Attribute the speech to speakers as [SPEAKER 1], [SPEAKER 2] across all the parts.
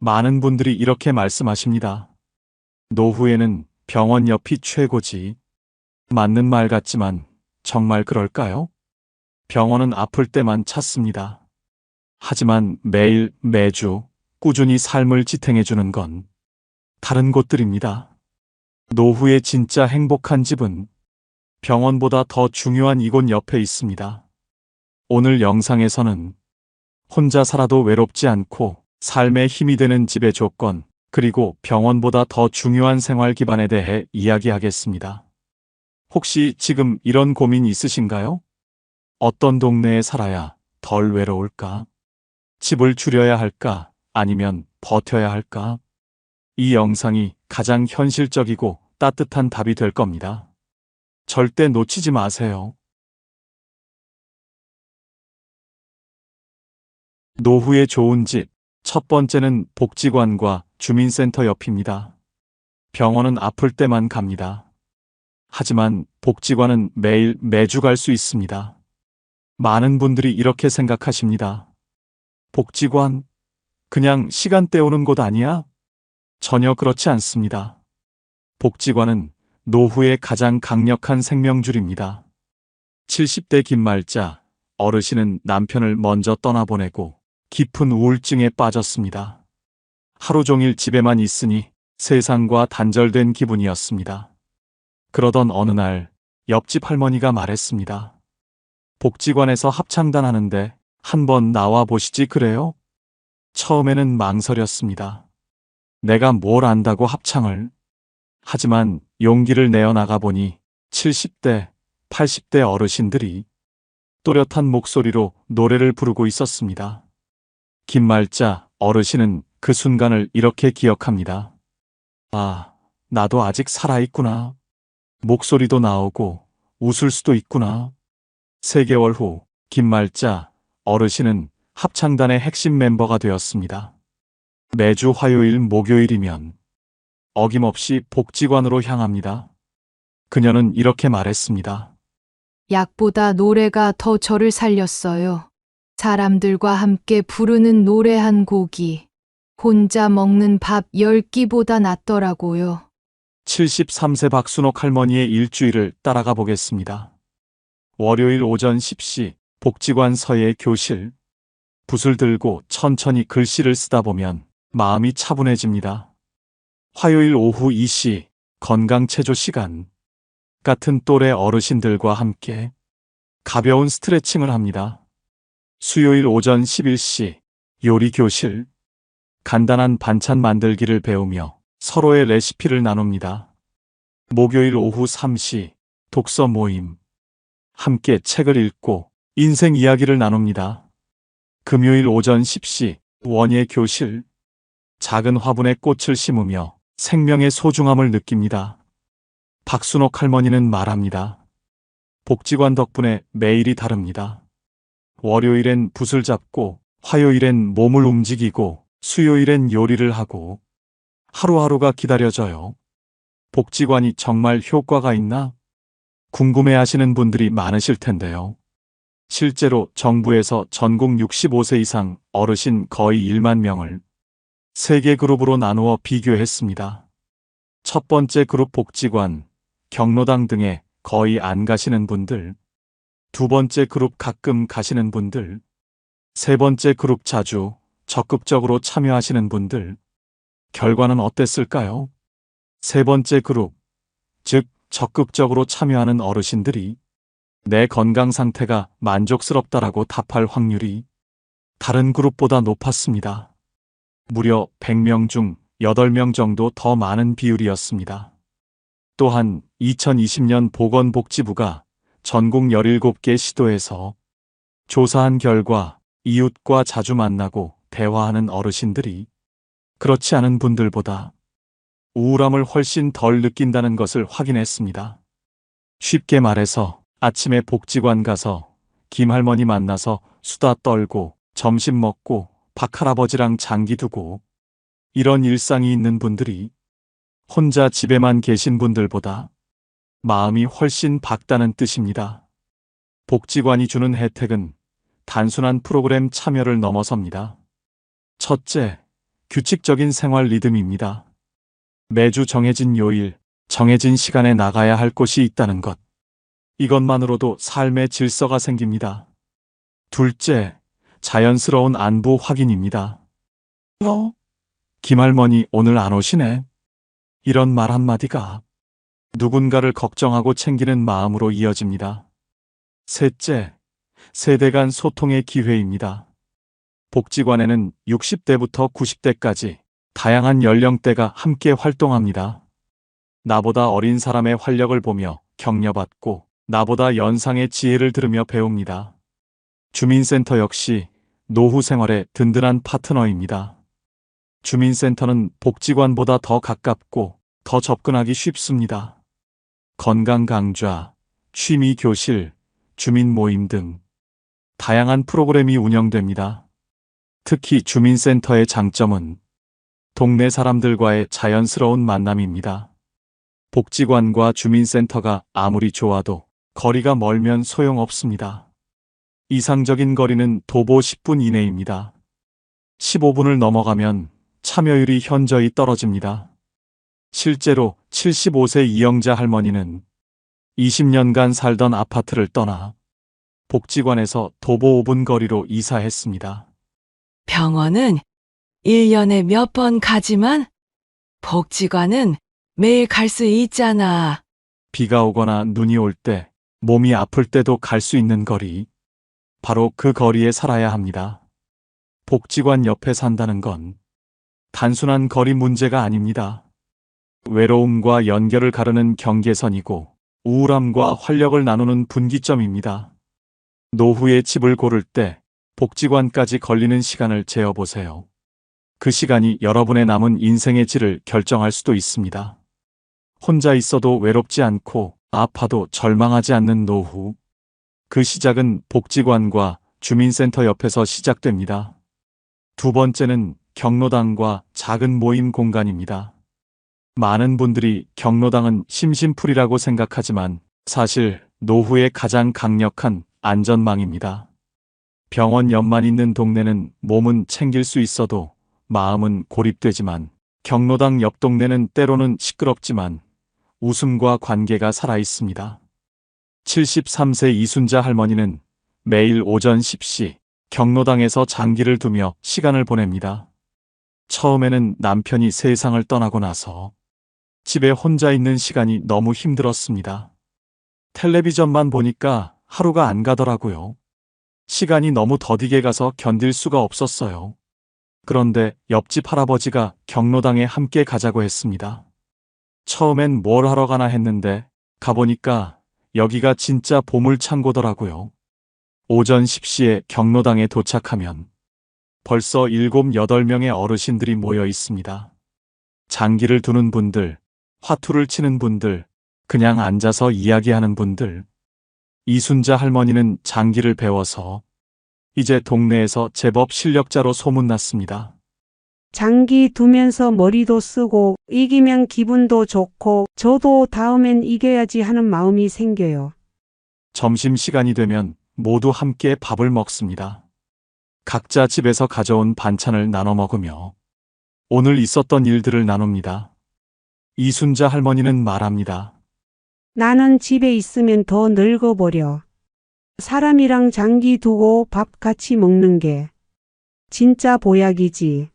[SPEAKER 1] 많은 분들이 이렇게 말씀하십니다. 노후에는 병원 옆이 최고지. 맞는 말 같지만 정말 그럴까요? 병원은 아플 때만 찾습니다. 하지만 매일, 매주 꾸준히 삶을 지탱해주는 건 다른 곳들입니다. 노후의 진짜 행복한 집은 병원보다 더 중요한 이곳 옆에 있습니다. 오늘 영상에서는 혼자 살아도 외롭지 않고 삶에 힘이 되는 집의 조건, 그리고 병원보다 더 중요한 생활 기반에 대해 이야기하겠습니다. 혹시 지금 이런 고민 있으신가요? 어떤 동네에 살아야 덜 외로울까? 집을 줄여야 할까? 아니면 버텨야 할까? 이 영상이 가장 현실적이고 따뜻한 답이 될 겁니다. 절대 놓치지 마세요. 노후에 좋은 집. 첫 번째는 복지관과 주민센터 옆입니다. 병원은 아플 때만 갑니다. 하지만 복지관은 매일, 매주 갈 수 있습니다. 많은 분들이 이렇게 생각하십니다. 복지관? 그냥 시간 때우는 곳 아니야? 전혀 그렇지 않습니다. 복지관은 노후의 가장 강력한 생명줄입니다. 70대 김말자 어르신은 남편을 먼저 떠나보내고 깊은 우울증에 빠졌습니다. 하루 종일 집에만 있으니 세상과 단절된 기분이었습니다. 그러던 어느 날 옆집 할머니가 말했습니다. 복지관에서 합창단 하는데 한번 나와 보시지 그래요? 처음에는 망설였습니다. 내가 뭘 안다고 합창을. 하지만 용기를 내어 나가보니 70대, 80대 어르신들이 또렷한 목소리로 노래를 부르고 있었습니다. 김말자 어르신은 그 순간을 이렇게 기억합니다. 아, 나도 아직 살아있구나. 목소리도 나오고 웃을 수도 있구나. 3개월 후 김말자 어르신은 합창단의 핵심 멤버가 되었습니다. 매주 화요일, 목요일이면 어김없이 복지관으로 향합니다. 그녀는 이렇게 말했습니다.
[SPEAKER 2] 약보다 노래가 더 저를 살렸어요. 사람들과 함께 부르는 노래 한 곡이 혼자 먹는 밥 10끼보다 낫더라고요.
[SPEAKER 1] 73세 박순옥 할머니의 일주일을 따라가 보겠습니다. 월요일 오전 10시 복지관 서예 교실. 붓을 들고 천천히 글씨를 쓰다 보면 마음이 차분해집니다. 화요일 오후 2시 건강체조 시간. 같은 또래 어르신들과 함께 가벼운 스트레칭을 합니다. 수요일 오전 11시 요리 교실. 간단한 반찬 만들기를 배우며 서로의 레시피를 나눕니다. 목요일 오후 3시 독서 모임. 함께 책을 읽고 인생 이야기를 나눕니다. 금요일 오전 10시 원예 교실. 작은 화분에 꽃을 심으며 생명의 소중함을 느낍니다. 박순옥 할머니는 말합니다. 복지관 덕분에 매일이 다릅니다. 월요일엔 붓을 잡고, 화요일엔 몸을 움직이고, 수요일엔 요리를 하고, 하루하루가 기다려져요. 복지관이 정말 효과가 있나? 궁금해 하시는 분들이 많으실 텐데요. 실제로 정부에서 전국 65세 이상 어르신 거의 1만 명을 3개 그룹으로 나누어 비교했습니다. 첫 번째 그룹 복지관, 경로당 등에 거의 안 가시는 분들, 두 번째 그룹 가끔 가시는 분들, 세 번째 그룹 자주, 적극적으로 참여하시는 분들. 결과는 어땠을까요? 세 번째 그룹, 즉 적극적으로 참여하는 어르신들이 내 건강 상태가 만족스럽다라고 답할 확률이 다른 그룹보다 높았습니다. 무려 100명 중 8명 정도 더 많은 비율이었습니다. 또한 2020년 보건복지부가 전국 17개 시도에서 조사한 결과 이웃과 자주 만나고 대화하는 어르신들이 그렇지 않은 분들보다 우울함을 훨씬 덜 느낀다는 것을 확인했습니다. 쉽게 말해서 아침에 복지관 가서 김할머니 만나서 수다 떨고 점심 먹고 박할아버지랑 장기 두고 이런 일상이 있는 분들이 혼자 집에만 계신 분들보다 마음이 훨씬 밝다는 뜻입니다. 복지관이 주는 혜택은 단순한 프로그램 참여를 넘어섭니다. 첫째, 규칙적인 생활 리듬입니다. 매주 정해진 요일, 정해진 시간에 나가야 할 곳이 있다는 것. 이것만으로도 삶의 질서가 생깁니다. 둘째, 자연스러운 안부 확인입니다. 김할머니 오늘 안 오시네. 이런 말 한마디가 누군가를 걱정하고 챙기는 마음으로 이어집니다. 셋째, 세대 간 소통의 기회입니다. 복지관에는 60대부터 90대까지 다양한 연령대가 함께 활동합니다. 나보다 어린 사람의 활력을 보며 격려받고 나보다 연상의 지혜를 들으며 배웁니다. 주민센터 역시 노후 생활의 든든한 파트너입니다. 주민센터는 복지관보다 더 가깝고 더 접근하기 쉽습니다. 건강 강좌, 취미 교실, 주민 모임 등 다양한 프로그램이 운영됩니다. 특히 주민센터의 장점은 동네 사람들과의 자연스러운 만남입니다. 복지관과 주민센터가 아무리 좋아도 거리가 멀면 소용없습니다. 이상적인 거리는 도보 10분 이내입니다. 15분을 넘어가면 참여율이 현저히 떨어집니다. 실제로 75세 이영자 할머니는 20년간 살던 아파트를 떠나 복지관에서 도보 5분 거리로 이사했습니다.
[SPEAKER 3] 병원은 1년에 몇 번 가지만 복지관은 매일 갈 수 있잖아.
[SPEAKER 1] 비가 오거나 눈이 올 때, 몸이 아플 때도 갈 수 있는 거리. 바로 그 거리에 살아야 합니다. 복지관 옆에 산다는 건 단순한 거리 문제가 아닙니다. 외로움과 연결을 가르는 경계선이고 우울함과 활력을 나누는 분기점입니다. 노후의 집을 고를 때 복지관까지 걸리는 시간을 재어보세요. 그 시간이 여러분의 남은 인생의 질을 결정할 수도 있습니다. 혼자 있어도 외롭지 않고 아파도 절망하지 않는 노후. 그 시작은 복지관과 주민센터 옆에서 시작됩니다. 두 번째는 경로당과 작은 모임 공간입니다. 많은 분들이 경로당은 심심풀이라고 생각하지만 사실 노후의 가장 강력한 안전망입니다. 병원 옆만 있는 동네는 몸은 챙길 수 있어도 마음은 고립되지만 경로당 옆 동네는 때로는 시끄럽지만 웃음과 관계가 살아있습니다. 73세 이순자 할머니는 매일 오전 10시 경로당에서 장기를 두며 시간을 보냅니다. 처음에는 남편이 세상을 떠나고 나서 집에 혼자 있는 시간이 너무 힘들었습니다. 텔레비전만 보니까 하루가 안 가더라고요. 시간이 너무 더디게 가서 견딜 수가 없었어요. 그런데 옆집 할아버지가 경로당에 함께 가자고 했습니다. 처음엔 뭘 하러 가나 했는데 가보니까 여기가 진짜 보물창고더라고요. 오전 10시에 경로당에 도착하면 벌써 7, 8명의 어르신들이 모여 있습니다. 장기를 두는 분들, 화투를 치는 분들, 그냥 앉아서 이야기하는 분들. 이순자 할머니는 장기를 배워서 이제 동네에서 제법 실력자로 소문났습니다.
[SPEAKER 4] 장기 두면서 머리도 쓰고 이기면 기분도 좋고 저도 다음엔 이겨야지 하는 마음이 생겨요.
[SPEAKER 1] 점심시간이 되면 모두 함께 밥을 먹습니다. 각자 집에서 가져온 반찬을 나눠 먹으며 오늘 있었던 일들을 나눕니다. 이순자 할머니는 말합니다.
[SPEAKER 4] 나는 집에 있으면 더 늙어버려. 사람이랑 장기 두고 밥 같이 먹는 게 진짜 보약이지.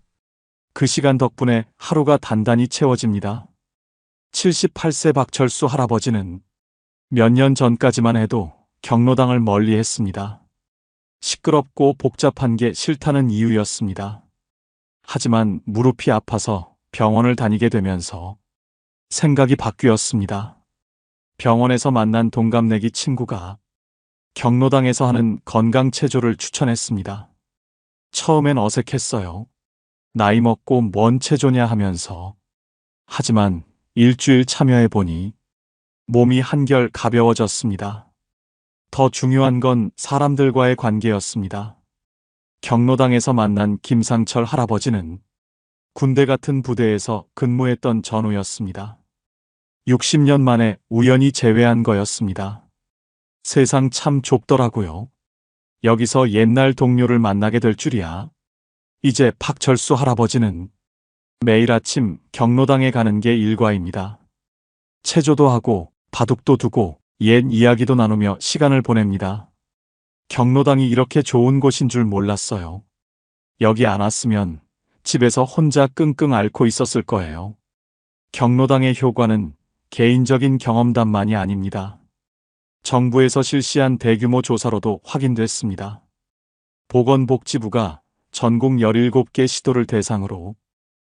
[SPEAKER 1] 그 시간 덕분에 하루가 단단히 채워집니다. 78세 박철수 할아버지는 몇 년 전까지만 해도 경로당을 멀리 했습니다. 시끄럽고 복잡한 게 싫다는 이유였습니다. 하지만 무릎이 아파서 병원을 다니게 되면서 생각이 바뀌었습니다. 병원에서 만난 동갑내기 친구가 경로당에서 하는 건강체조를 추천했습니다. 처음엔 어색했어요. 나이 먹고 뭔 체조냐 하면서. 하지만 일주일 참여해보니 몸이 한결 가벼워졌습니다. 더 중요한 건 사람들과의 관계였습니다. 경로당에서 만난 김상철 할아버지는 군대 같은 부대에서 근무했던 전우였습니다. 60년 만에 우연히 재회한 거였습니다. 세상 참 좁더라고요. 여기서 옛날 동료를 만나게 될 줄이야. 이제 박철수 할아버지는 매일 아침 경로당에 가는 게 일과입니다. 체조도 하고 바둑도 두고 옛 이야기도 나누며 시간을 보냅니다. 경로당이 이렇게 좋은 곳인 줄 몰랐어요. 여기 안 왔으면 집에서 혼자 끙끙 앓고 있었을 거예요. 경로당의 효과는 개인적인 경험담만이 아닙니다. 정부에서 실시한 대규모 조사로도 확인됐습니다. 보건복지부가 전국 17개 시도를 대상으로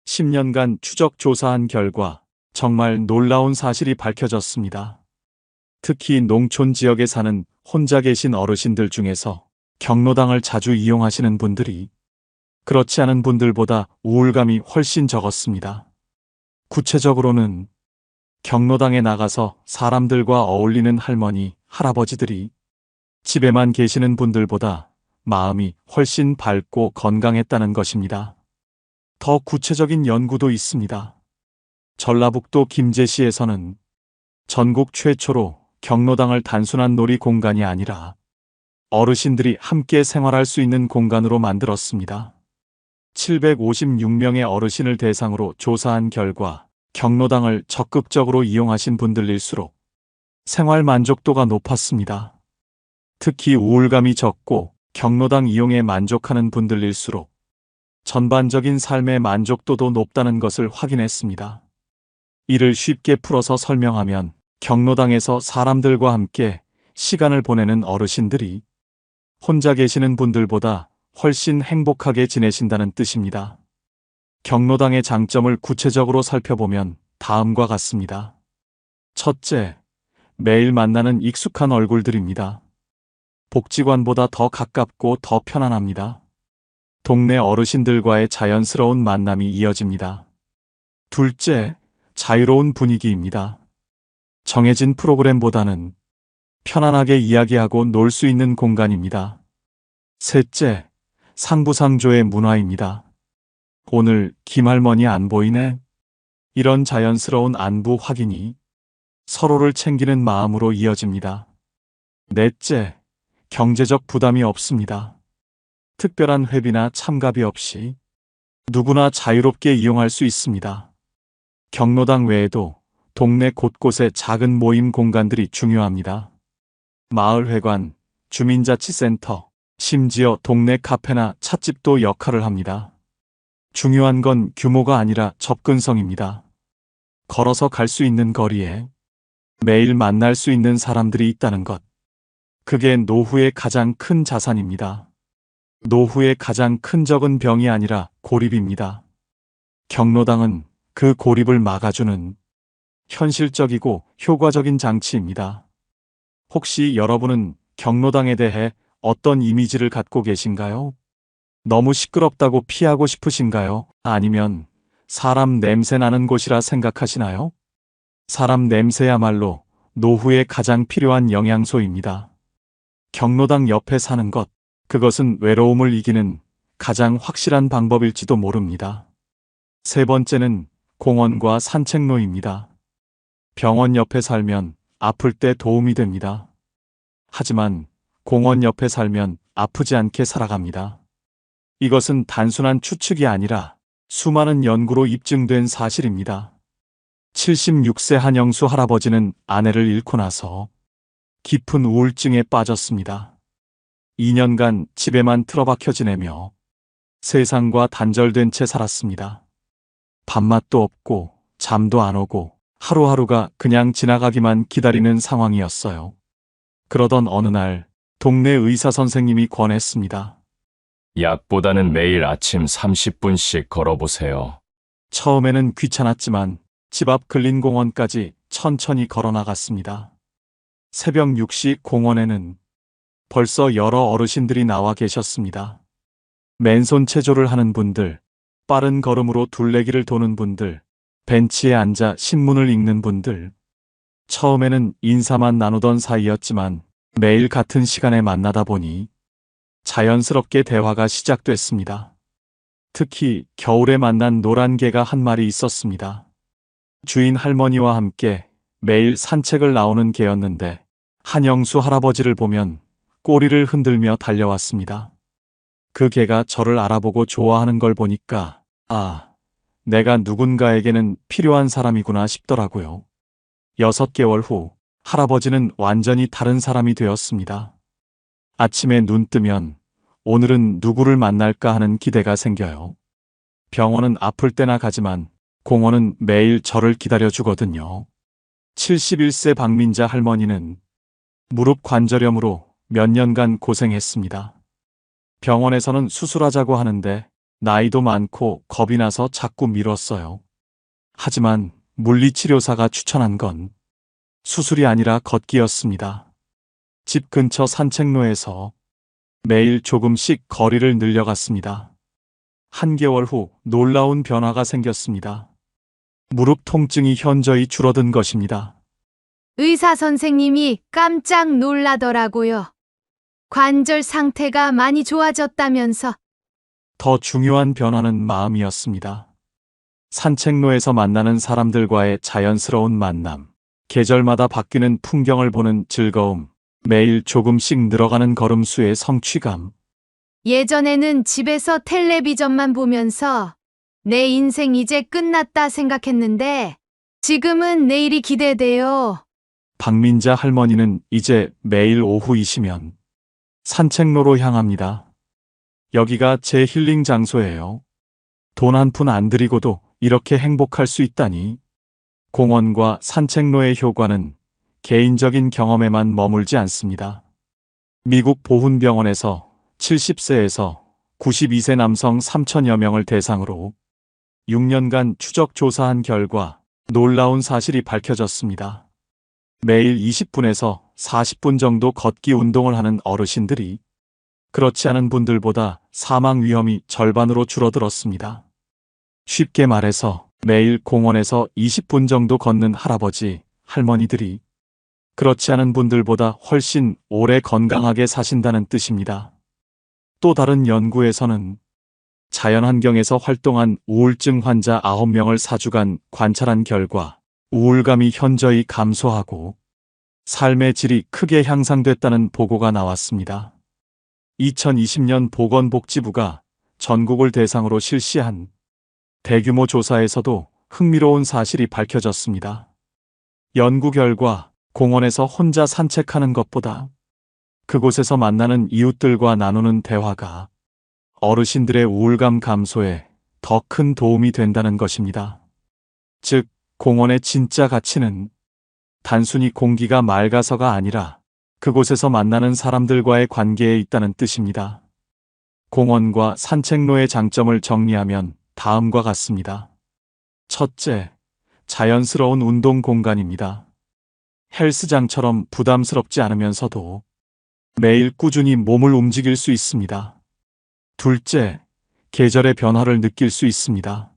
[SPEAKER 1] 10년간 추적 조사한 결과 정말 놀라운 사실이 밝혀졌습니다. 특히 농촌 지역에 사는 혼자 계신 어르신들 중에서 경로당을 자주 이용하시는 분들이 그렇지 않은 분들보다 우울감이 훨씬 적었습니다. 구체적으로는 경로당에 나가서 사람들과 어울리는 할머니, 할아버지들이 집에만 계시는 분들보다 마음이 훨씬 밝고 건강했다는 것입니다. 더 구체적인 연구도 있습니다. 전라북도 김제시에서는 전국 최초로 경로당을 단순한 놀이 공간이 아니라 어르신들이 함께 생활할 수 있는 공간으로 만들었습니다. 756명의 어르신을 대상으로 조사한 결과 경로당을 적극적으로 이용하신 분들일수록 생활 만족도가 높았습니다. 특히 우울감이 적고 경로당 이용에 만족하는 분들일수록 전반적인 삶의 만족도도 높다는 것을 확인했습니다. 이를 쉽게 풀어서 설명하면 경로당에서 사람들과 함께 시간을 보내는 어르신들이 혼자 계시는 분들보다 훨씬 행복하게 지내신다는 뜻입니다. 경로당의 장점을 구체적으로 살펴보면 다음과 같습니다. 첫째, 매일 만나는 익숙한 얼굴들입니다. 복지관보다 더 가깝고 더 편안합니다. 동네 어르신들과의 자연스러운 만남이 이어집니다. 둘째, 자유로운 분위기입니다. 정해진 프로그램보다는 편안하게 이야기하고 놀 수 있는 공간입니다. 셋째, 상부상조의 문화입니다. 오늘 김할머니 안 보이네? 이런 자연스러운 안부 확인이 서로를 챙기는 마음으로 이어집니다. 넷째, 경제적 부담이 없습니다. 특별한 회비나 참가비 없이 누구나 자유롭게 이용할 수 있습니다. 경로당 외에도 동네 곳곳에 작은 모임 공간들이 중요합니다. 마을회관, 주민자치센터, 심지어 동네 카페나 찻집도 역할을 합니다. 중요한 건 규모가 아니라 접근성입니다. 걸어서 갈 수 있는 거리에 매일 만날 수 있는 사람들이 있다는 것. 그게 노후의 가장 큰 자산입니다. 노후의 가장 큰 적은 병이 아니라 고립입니다. 경로당은 그 고립을 막아주는 현실적이고 효과적인 장치입니다. 혹시 여러분은 경로당에 대해 어떤 이미지를 갖고 계신가요? 너무 시끄럽다고 피하고 싶으신가요? 아니면 사람 냄새 나는 곳이라 생각하시나요? 사람 냄새야말로 노후에 가장 필요한 영양소입니다. 경로당 옆에 사는 것, 그것은 외로움을 이기는 가장 확실한 방법일지도 모릅니다. 세 번째는 공원과 산책로입니다. 병원 옆에 살면 아플 때 도움이 됩니다. 하지만 공원 옆에 살면 아프지 않게 살아갑니다. 이것은 단순한 추측이 아니라 수많은 연구로 입증된 사실입니다. 76세 한영수 할아버지는 아내를 잃고 나서 깊은 우울증에 빠졌습니다. 2년간 집에만 틀어박혀 지내며 세상과 단절된 채 살았습니다. 밥맛도 없고 잠도 안 오고 하루하루가 그냥 지나가기만 기다리는 상황이었어요. 그러던 어느 날 동네 의사 선생님이 권했습니다.
[SPEAKER 5] 약보다는 매일 아침 30분씩 걸어보세요.
[SPEAKER 1] 처음에는 귀찮았지만 집 앞 근린공원까지 천천히 걸어 나갔습니다. 새벽 6시 공원에는 벌써 여러 어르신들이 나와 계셨습니다. 맨손 체조를 하는 분들, 빠른 걸음으로 둘레길을 도는 분들, 벤치에 앉아 신문을 읽는 분들. 처음에는 인사만 나누던 사이였지만 매일 같은 시간에 만나다 보니 자연스럽게 대화가 시작됐습니다. 특히 겨울에 만난 노란 개가 한 마리 있었습니다. 주인 할머니와 함께 매일 산책을 나오는 개였는데 한영수 할아버지를 보면 꼬리를 흔들며 달려왔습니다. 그 개가 저를 알아보고 좋아하는 걸 보니까 내가 누군가에게는 필요한 사람이구나 싶더라고요. 6개월 후 할아버지는 완전히 다른 사람이 되었습니다. 아침에 눈 뜨면 오늘은 누구를 만날까 하는 기대가 생겨요. 병원은 아플 때나 가지만 공원은 매일 저를 기다려 주거든요. 71세 박민자 할머니는 무릎 관절염으로 몇 년간 고생했습니다. 병원에서는 수술하자고 하는데 나이도 많고 겁이 나서 자꾸 미뤘어요. 하지만 물리치료사가 추천한 건 수술이 아니라 걷기였습니다. 집 근처 산책로에서 매일 조금씩 거리를 늘려갔습니다. 한개월 후 놀라운 변화가 생겼습니다. 무릎 통증이 현저히 줄어든 것입니다.
[SPEAKER 2] 의사 선생님이 깜짝 놀라더라고요. 관절 상태가 많이 좋아졌다면서.
[SPEAKER 1] 더 중요한 변화는 마음이었습니다. 산책로에서 만나는 사람들과의 자연스러운 만남, 계절마다 바뀌는 풍경을 보는 즐거움, 매일 조금씩 늘어가는 걸음수의 성취감.
[SPEAKER 2] 예전에는 집에서 텔레비전만 보면서 내 인생 이제 끝났다 생각했는데 지금은 내일이 기대돼요.
[SPEAKER 1] 박민자 할머니는 이제 매일 오후이시면 산책로로 향합니다. 여기가 제 힐링 장소예요. 돈 한 푼 안 들이고도 이렇게 행복할 수 있다니. 공원과 산책로의 효과는 개인적인 경험에만 머물지 않습니다. 미국 보훈병원에서 70세에서 92세 남성 3천여 명을 대상으로 6년간 추적 조사한 결과 놀라운 사실이 밝혀졌습니다. 매일 20분에서 40분 정도 걷기 운동을 하는 어르신들이 그렇지 않은 분들보다 사망 위험이 절반으로 줄어들었습니다. 쉽게 말해서 매일 공원에서 20분 정도 걷는 할아버지, 할머니들이 그렇지 않은 분들보다 훨씬 오래 건강하게 사신다는 뜻입니다. 또 다른 연구에서는 자연환경에서 활동한 우울증 환자 9명을 4주간 관찰한 결과 우울감이 현저히 감소하고 삶의 질이 크게 향상됐다는 보고가 나왔습니다. 2020년 보건복지부가 전국을 대상으로 실시한 대규모 조사에서도 흥미로운 사실이 밝혀졌습니다. 연구 결과 공원에서 혼자 산책하는 것보다 그곳에서 만나는 이웃들과 나누는 대화가 어르신들의 우울감 감소에 더 큰 도움이 된다는 것입니다. 즉, 공원의 진짜 가치는 단순히 공기가 맑아서가 아니라 그곳에서 만나는 사람들과의 관계에 있다는 뜻입니다. 공원과 산책로의 장점을 정리하면 다음과 같습니다. 첫째, 자연스러운 운동 공간입니다. 헬스장처럼 부담스럽지 않으면서도 매일 꾸준히 몸을 움직일 수 있습니다. 둘째, 계절의 변화를 느낄 수 있습니다.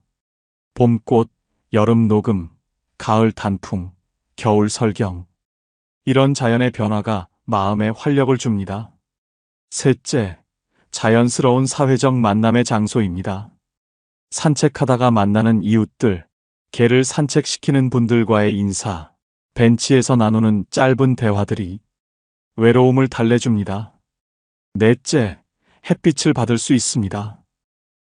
[SPEAKER 1] 봄꽃, 여름 녹음, 가을 단풍, 겨울 설경. 이런 자연의 변화가 마음에 활력을 줍니다. 셋째, 자연스러운 사회적 만남의 장소입니다. 산책하다가 만나는 이웃들, 개를 산책시키는 분들과의 인사, 벤치에서 나누는 짧은 대화들이 외로움을 달래줍니다. 넷째, 햇빛을 받을 수 있습니다.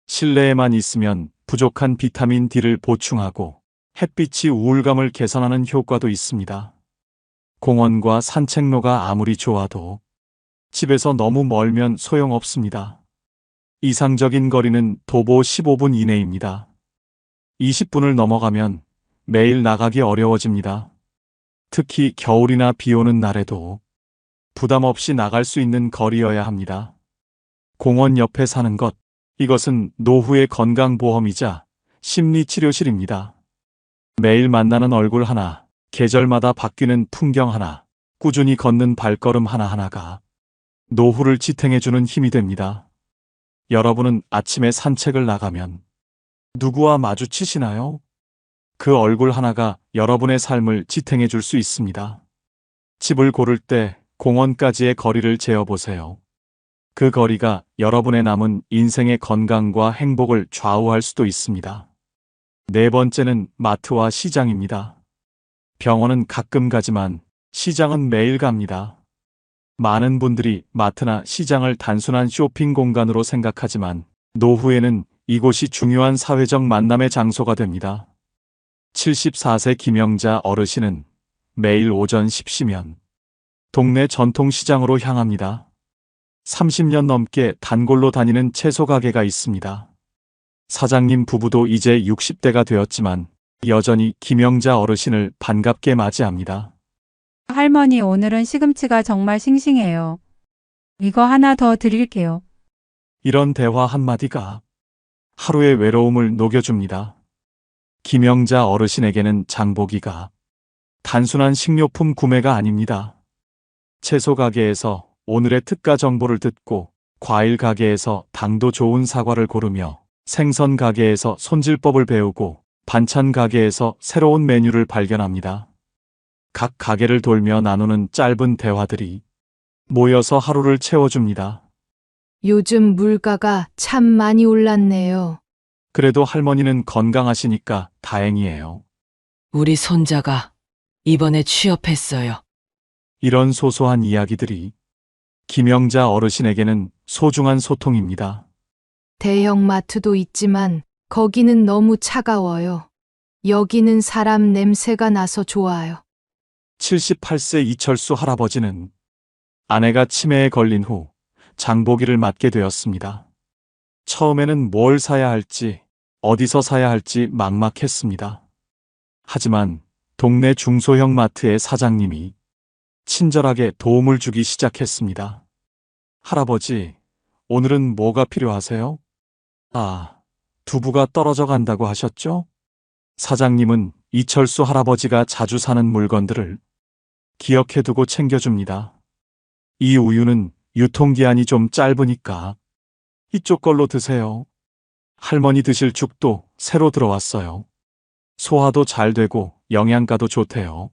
[SPEAKER 1] 실내에만 있으면 부족한 비타민 D를 보충하고 햇빛이 우울감을 개선하는 효과도 있습니다. 공원과 산책로가 아무리 좋아도 집에서 너무 멀면 소용없습니다. 이상적인 거리는 도보 15분 이내입니다. 20분을 넘어가면 매일 나가기 어려워집니다. 특히 겨울이나 비 오는 날에도 부담 없이 나갈 수 있는 거리여야 합니다. 공원 옆에 사는 것, 이것은 노후의 건강보험이자 심리치료실입니다. 매일 만나는 얼굴 하나, 계절마다 바뀌는 풍경 하나, 꾸준히 걷는 발걸음 하나하나가 노후를 지탱해주는 힘이 됩니다. 여러분은 아침에 산책을 나가면 누구와 마주치시나요? 그 얼굴 하나가 여러분의 삶을 지탱해 줄 수 있습니다. 집을 고를 때 공원까지의 거리를 재어보세요. 그 거리가 여러분의 남은 인생의 건강과 행복을 좌우할 수도 있습니다. 네 번째는 마트와 시장입니다. 병원은 가끔 가지만 시장은 매일 갑니다. 많은 분들이 마트나 시장을 단순한 쇼핑 공간으로 생각하지만 노후에는 이곳이 중요한 사회적 만남의 장소가 됩니다. 74세 김영자 어르신은 매일 오전 10시면 동네 전통시장으로 향합니다. 30년 넘게 단골로 다니는 채소 가게가 있습니다. 사장님 부부도 이제 60대가 되었지만 여전히 김영자 어르신을 반갑게 맞이합니다.
[SPEAKER 6] 할머니, 오늘은 시금치가 정말 싱싱해요. 이거 하나 더 드릴게요.
[SPEAKER 1] 이런 대화 한마디가 하루의 외로움을 녹여줍니다. 김영자 어르신에게는 장보기가 단순한 식료품 구매가 아닙니다. 채소 가게에서 오늘의 특가 정보를 듣고, 과일 가게에서 당도 좋은 사과를 고르며, 생선 가게에서 손질법을 배우고, 반찬 가게에서 새로운 메뉴를 발견합니다. 각 가게를 돌며 나누는 짧은 대화들이 모여서 하루를 채워줍니다.
[SPEAKER 2] 요즘 물가가 참 많이 올랐네요.
[SPEAKER 1] 그래도 할머니는 건강하시니까 다행이에요.
[SPEAKER 3] 우리 손자가 이번에 취업했어요.
[SPEAKER 1] 이런 소소한 이야기들이 김영자 어르신에게는 소중한 소통입니다.
[SPEAKER 2] 대형 마트도 있지만 거기는 너무 차가워요. 여기는 사람 냄새가 나서 좋아요.
[SPEAKER 1] 78세 이철수 할아버지는 아내가 치매에 걸린 후 장보기를 맡게 되었습니다. 처음에는 뭘 사야 할지, 어디서 사야 할지 막막했습니다. 하지만 동네 중소형 마트의 사장님이 친절하게 도움을 주기 시작했습니다. 할아버지, 오늘은 뭐가 필요하세요? 아, 두부가 떨어져 간다고 하셨죠? 사장님은 이철수 할아버지가 자주 사는 물건들을 기억해두고 챙겨줍니다. 이 우유는 유통기한이 좀 짧으니까 이쪽 걸로 드세요. 할머니 드실 죽도 새로 들어왔어요. 소화도 잘 되고 영양가도 좋대요.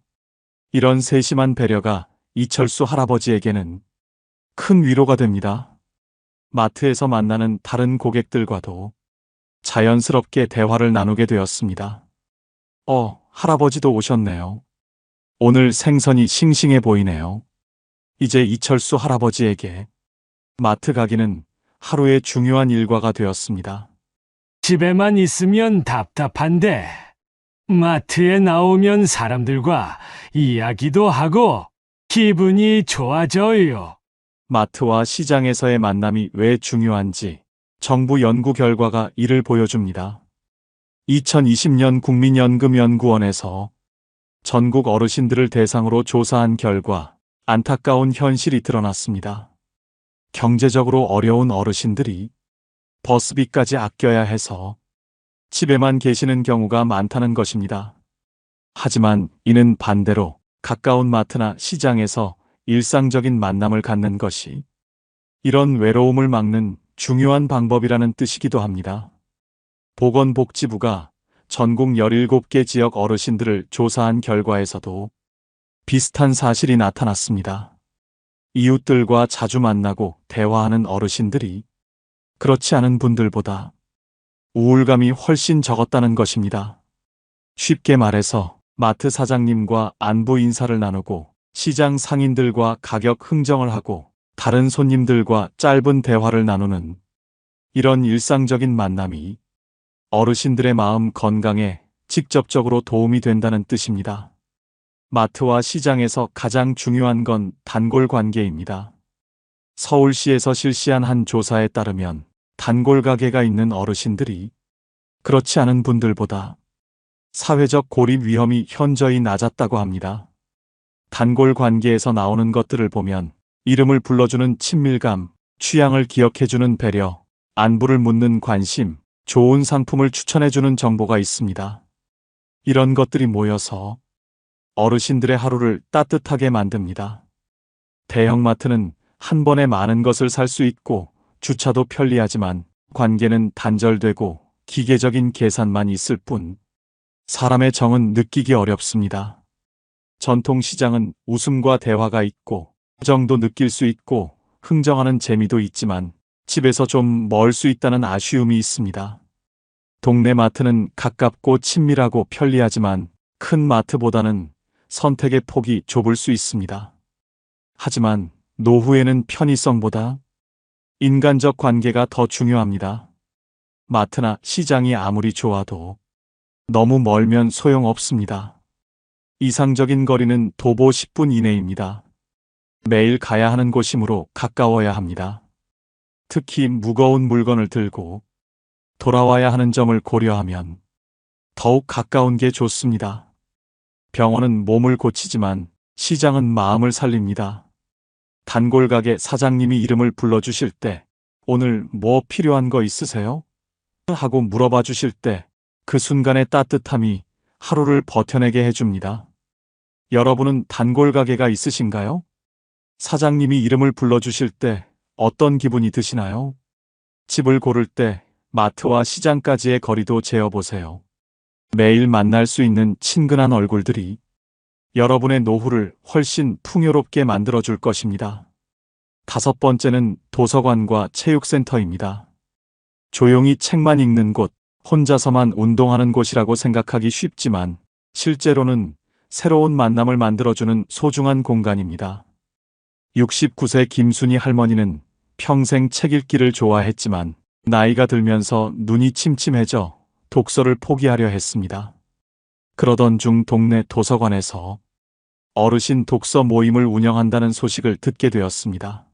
[SPEAKER 1] 이런 세심한 배려가 이철수 할아버지에게는 큰 위로가 됩니다. 마트에서 만나는 다른 고객들과도 자연스럽게 대화를 나누게 되었습니다. 할아버지도 오셨네요. 오늘 생선이 싱싱해 보이네요. 이제 이철수 할아버지에게 마트 가기는 하루의 중요한 일과가 되었습니다.
[SPEAKER 7] 집에만 있으면 답답한데 마트에 나오면 사람들과 이야기도 하고 기분이 좋아져요.
[SPEAKER 1] 마트와 시장에서의 만남이 왜 중요한지 정부 연구 결과가 이를 보여줍니다. 2020년 국민연금연구원에서 전국 어르신들을 대상으로 조사한 결과 안타까운 현실이 드러났습니다. 경제적으로 어려운 어르신들이 버스비까지 아껴야 해서 집에만 계시는 경우가 많다는 것입니다. 하지만 이는 반대로 가까운 마트나 시장에서 일상적인 만남을 갖는 것이 이런 외로움을 막는 중요한 방법이라는 뜻이기도 합니다. 보건복지부가 전국 17개 지역 어르신들을 조사한 결과에서도 비슷한 사실이 나타났습니다. 이웃들과 자주 만나고 대화하는 어르신들이 그렇지 않은 분들보다 우울감이 훨씬 적었다는 것입니다. 쉽게 말해서 마트 사장님과 안부 인사를 나누고 시장 상인들과 가격 흥정을 하고 다른 손님들과 짧은 대화를 나누는 이런 일상적인 만남이 어르신들의 마음 건강에 직접적으로 도움이 된다는 뜻입니다. 마트와 시장에서 가장 중요한 건 단골 관계입니다. 서울시에서 실시한 한 조사에 따르면 단골 가게가 있는 어르신들이 그렇지 않은 분들보다 사회적 고립 위험이 현저히 낮았다고 합니다. 단골 관계에서 나오는 것들을 보면 이름을 불러주는 친밀감, 취향을 기억해주는 배려, 안부를 묻는 관심, 좋은 상품을 추천해주는 정보가 있습니다. 이런 것들이 모여서 어르신들의 하루를 따뜻하게 만듭니다. 대형마트는 한 번에 많은 것을 살 수 있고 주차도 편리하지만 관계는 단절되고 기계적인 계산만 있을 뿐 사람의 정은 느끼기 어렵습니다. 전통시장은 웃음과 대화가 있고 정도 느낄 수 있고 흥정하는 재미도 있지만 집에서 좀 멀 수 있다는 아쉬움이 있습니다. 동네 마트는 가깝고 친밀하고 편리하지만 큰 마트보다는 선택의 폭이 좁을 수 있습니다. 하지만 노후에는 편의성보다 인간적 관계가 더 중요합니다. 마트나 시장이 아무리 좋아도 너무 멀면 소용없습니다. 이상적인 거리는 도보 10분 이내입니다. 매일 가야 하는 곳이므로 가까워야 합니다. 특히 무거운 물건을 들고 돌아와야 하는 점을 고려하면 더욱 가까운 게 좋습니다. 병원은 몸을 고치지만 시장은 마음을 살립니다. 단골 가게 사장님이 이름을 불러주실 때 오늘 뭐 필요한 거 있으세요? 하고 물어봐 주실 때 그 순간의 따뜻함이 하루를 버텨내게 해줍니다. 여러분은 단골 가게가 있으신가요? 사장님이 이름을 불러주실 때 어떤 기분이 드시나요? 집을 고를 때 마트와 시장까지의 거리도 재어보세요. 매일 만날 수 있는 친근한 얼굴들이 여러분의 노후를 훨씬 풍요롭게 만들어줄 것입니다. 5번째는 도서관과 체육센터입니다. 조용히 책만 읽는 곳, 혼자서만 운동하는 곳이라고 생각하기 쉽지만 실제로는 새로운 만남을 만들어주는 소중한 공간입니다. 69세 김순희 할머니는 평생 책 읽기를 좋아했지만 나이가 들면서 눈이 침침해져 독서를 포기하려 했습니다. 그러던 중 동네 도서관에서 어르신 독서 모임을 운영한다는 소식을 듣게 되었습니다.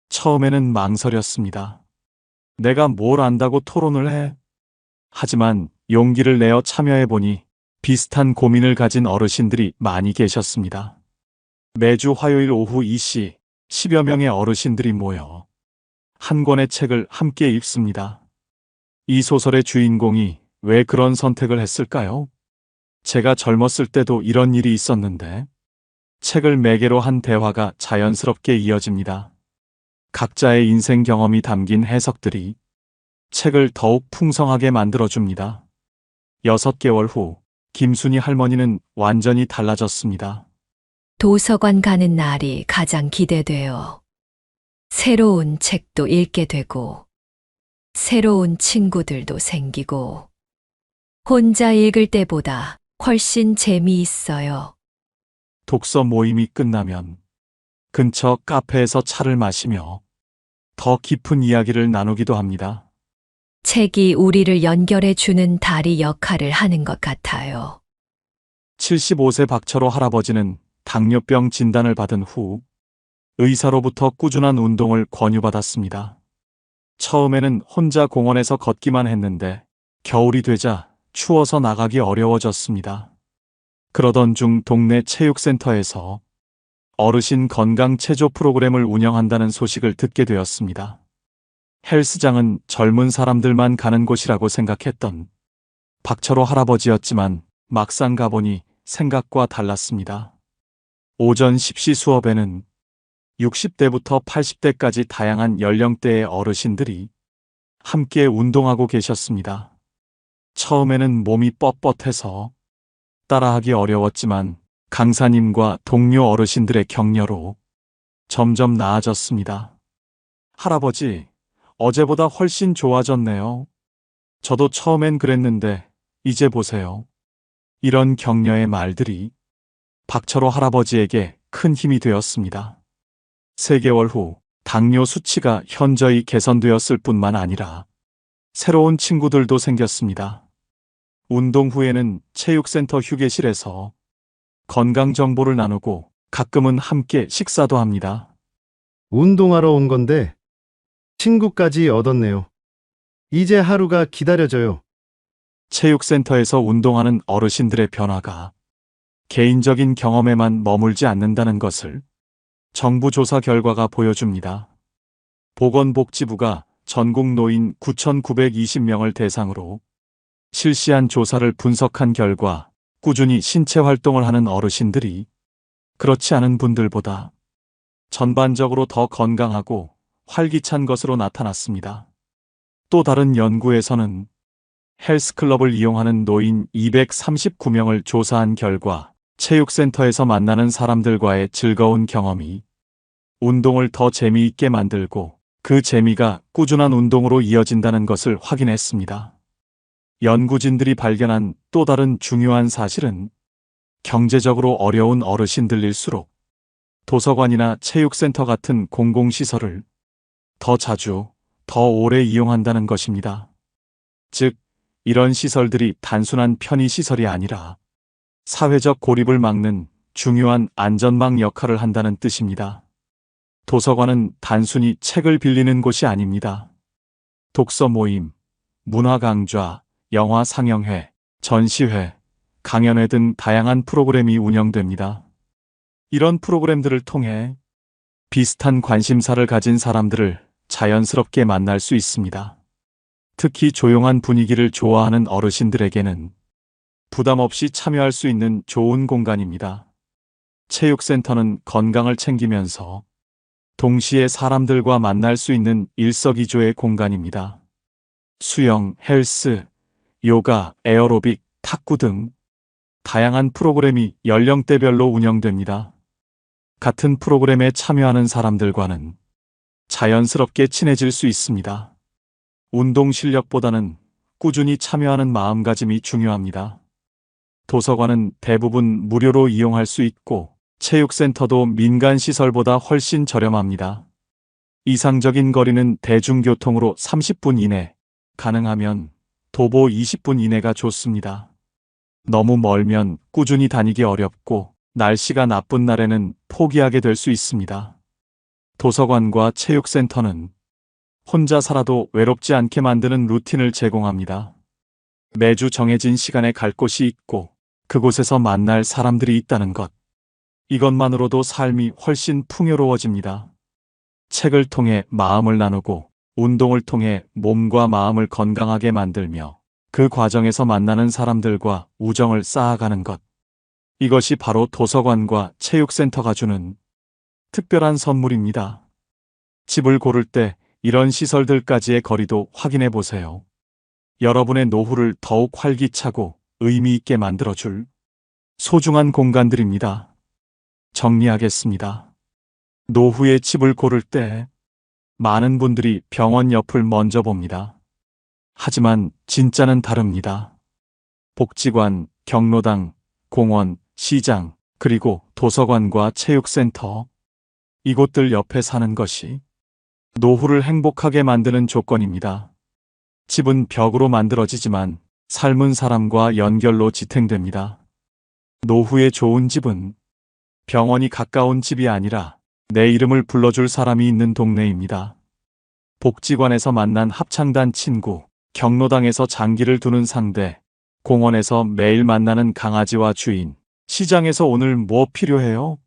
[SPEAKER 1] 처음에는 망설였습니다. 내가 뭘 안다고 토론을 해? 하지만 용기를 내어 참여해보니 비슷한 고민을 가진 어르신들이 많이 계셨습니다. 매주 화요일 오후 2시 10여 명의 어르신들이 모여 한 권의 책을 함께 읽습니다. 이 소설의 주인공이 왜 그런 선택을 했을까요? 제가 젊었을 때도 이런 일이 있었는데 책을 매개로 한 대화가 자연스럽게 이어집니다. 각자의 인생 경험이 담긴 해석들이 책을 더욱 풍성하게 만들어줍니다. 6개월 후 김순희 할머니는 완전히 달라졌습니다.
[SPEAKER 8] 도서관 가는 날이 가장 기대돼요. 새로운 책도 읽게 되고, 새로운 친구들도 생기고, 혼자 읽을 때보다 훨씬 재미있어요.
[SPEAKER 1] 독서 모임이 끝나면 근처 카페에서 차를 마시며 더 깊은 이야기를 나누기도 합니다.
[SPEAKER 8] 책이 우리를 연결해 주는 다리 역할을 하는 것 같아요.
[SPEAKER 1] 75세 박철호 할아버지는 당뇨병 진단을 받은 후 의사로부터 꾸준한 운동을 권유받았습니다. 처음에는 혼자 공원에서 걷기만 했는데 겨울이 되자 추워서 나가기 어려워졌습니다. 그러던 중 동네 체육센터에서 어르신 건강 체조 프로그램을 운영한다는 소식을 듣게 되었습니다. 헬스장은 젊은 사람들만 가는 곳이라고 생각했던 박철호 할아버지였지만 막상 가보니 생각과 달랐습니다. 오전 10시 수업에는 60대부터 80대까지 다양한 연령대의 어르신들이 함께 운동하고 계셨습니다. 처음에는 몸이 뻣뻣해서 따라하기 어려웠지만 강사님과 동료 어르신들의 격려로 점점 나아졌습니다. 할아버지, 어제보다 훨씬 좋아졌네요. 저도 처음엔 그랬는데 이제 보세요. 이런 격려의 말들이 박철호 할아버지에게 큰 힘이 되었습니다. 3개월 후 당뇨 수치가 현저히 개선되었을 뿐만 아니라 새로운 친구들도 생겼습니다. 운동 후에는 체육센터 휴게실에서 건강 정보를 나누고 가끔은 함께 식사도 합니다.
[SPEAKER 9] 운동하러 온 건데 친구까지 얻었네요. 이제 하루가 기다려져요.
[SPEAKER 1] 체육센터에서 운동하는 어르신들의 변화가 개인적인 경험에만 머물지 않는다는 것을 정부 조사 결과가 보여줍니다. 보건복지부가 전국 노인 9,920명을 대상으로 실시한 조사를 분석한 결과 꾸준히 신체 활동을 하는 어르신들이 그렇지 않은 분들보다 전반적으로 더 건강하고 활기찬 것으로 나타났습니다. 또 다른 연구에서는 헬스클럽을 이용하는 노인 239명을 조사한 결과 체육센터에서 만나는 사람들과의 즐거운 경험이 운동을 더 재미있게 만들고 그 재미가 꾸준한 운동으로 이어진다는 것을 확인했습니다. 연구진들이 발견한 또 다른 중요한 사실은 경제적으로 어려운 어르신들일수록 도서관이나 체육센터 같은 공공시설을 더 자주, 더 오래 이용한다는 것입니다. 즉, 이런 시설들이 단순한 편의시설이 아니라 사회적 고립을 막는 중요한 안전망 역할을 한다는 뜻입니다. 도서관은 단순히 책을 빌리는 곳이 아닙니다. 독서 모임, 문화 강좌, 영화 상영회, 전시회, 강연회 등 다양한 프로그램이 운영됩니다. 이런 프로그램들을 통해 비슷한 관심사를 가진 사람들을 자연스럽게 만날 수 있습니다. 특히 조용한 분위기를 좋아하는 어르신들에게는 부담 없이 참여할 수 있는 좋은 공간입니다. 체육센터는 건강을 챙기면서 동시에 사람들과 만날 수 있는 일석이조의 공간입니다. 수영, 헬스, 요가, 에어로빅, 탁구 등 다양한 프로그램이 연령대별로 운영됩니다. 같은 프로그램에 참여하는 사람들과는 자연스럽게 친해질 수 있습니다. 운동 실력보다는 꾸준히 참여하는 마음가짐이 중요합니다. 도서관은 대부분 무료로 이용할 수 있고 체육센터도 민간 시설보다 훨씬 저렴합니다. 이상적인 거리는 대중교통으로 30분 이내, 가능하면 도보 20분 이내가 좋습니다. 너무 멀면 꾸준히 다니기 어렵고 날씨가 나쁜 날에는 포기하게 될 수 있습니다. 도서관과 체육센터는 혼자 살아도 외롭지 않게 만드는 루틴을 제공합니다. 매주 정해진 시간에 갈 곳이 있고 그곳에서 만날 사람들이 있다는 것. 이것만으로도 삶이 훨씬 풍요로워집니다. 책을 통해 마음을 나누고 운동을 통해 몸과 마음을 건강하게 만들며 그 과정에서 만나는 사람들과 우정을 쌓아가는 것. 이것이 바로 도서관과 체육센터가 주는 특별한 선물입니다. 집을 고를 때 이런 시설들까지의 거리도 확인해 보세요. 여러분의 노후를 더욱 활기차고 의미 있게 만들어줄 소중한 공간들입니다. 정리하겠습니다. 노후의 집을 고를 때 많은 분들이 병원 옆을 먼저 봅니다. 하지만 진짜는 다릅니다. 복지관, 경로당, 공원, 시장, 그리고 도서관과 체육센터, 이곳들 옆에 사는 것이 노후를 행복하게 만드는 조건입니다. 집은 벽으로 만들어지지만 삶은 사람과 연결로 지탱됩니다. 노후에 좋은 집은 병원이 가까운 집이 아니라 내 이름을 불러줄 사람이 있는 동네입니다. 복지관에서 만난 합창단 친구, 경로당에서 장기를 두는 상대, 공원에서 매일 만나는 강아지와 주인, 시장에서 오늘 뭐 필요해요?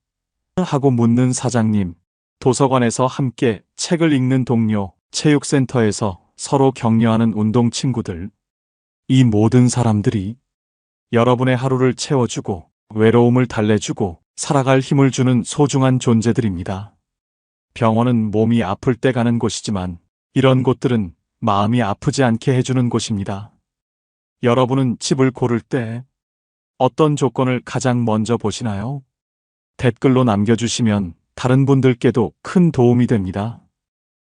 [SPEAKER 1] 하고 묻는 사장님, 도서관에서 함께 책을 읽는 동료, 체육센터에서 서로 격려하는 운동 친구들. 이 모든 사람들이 여러분의 하루를 채워주고 외로움을 달래주고 살아갈 힘을 주는 소중한 존재들입니다. 병원은 몸이 아플 때 가는 곳이지만 이런 곳들은 마음이 아프지 않게 해주는 곳입니다. 여러분은 집을 고를 때 어떤 조건을 가장 먼저 보시나요? 댓글로 남겨주시면 다른 분들께도 큰 도움이 됩니다.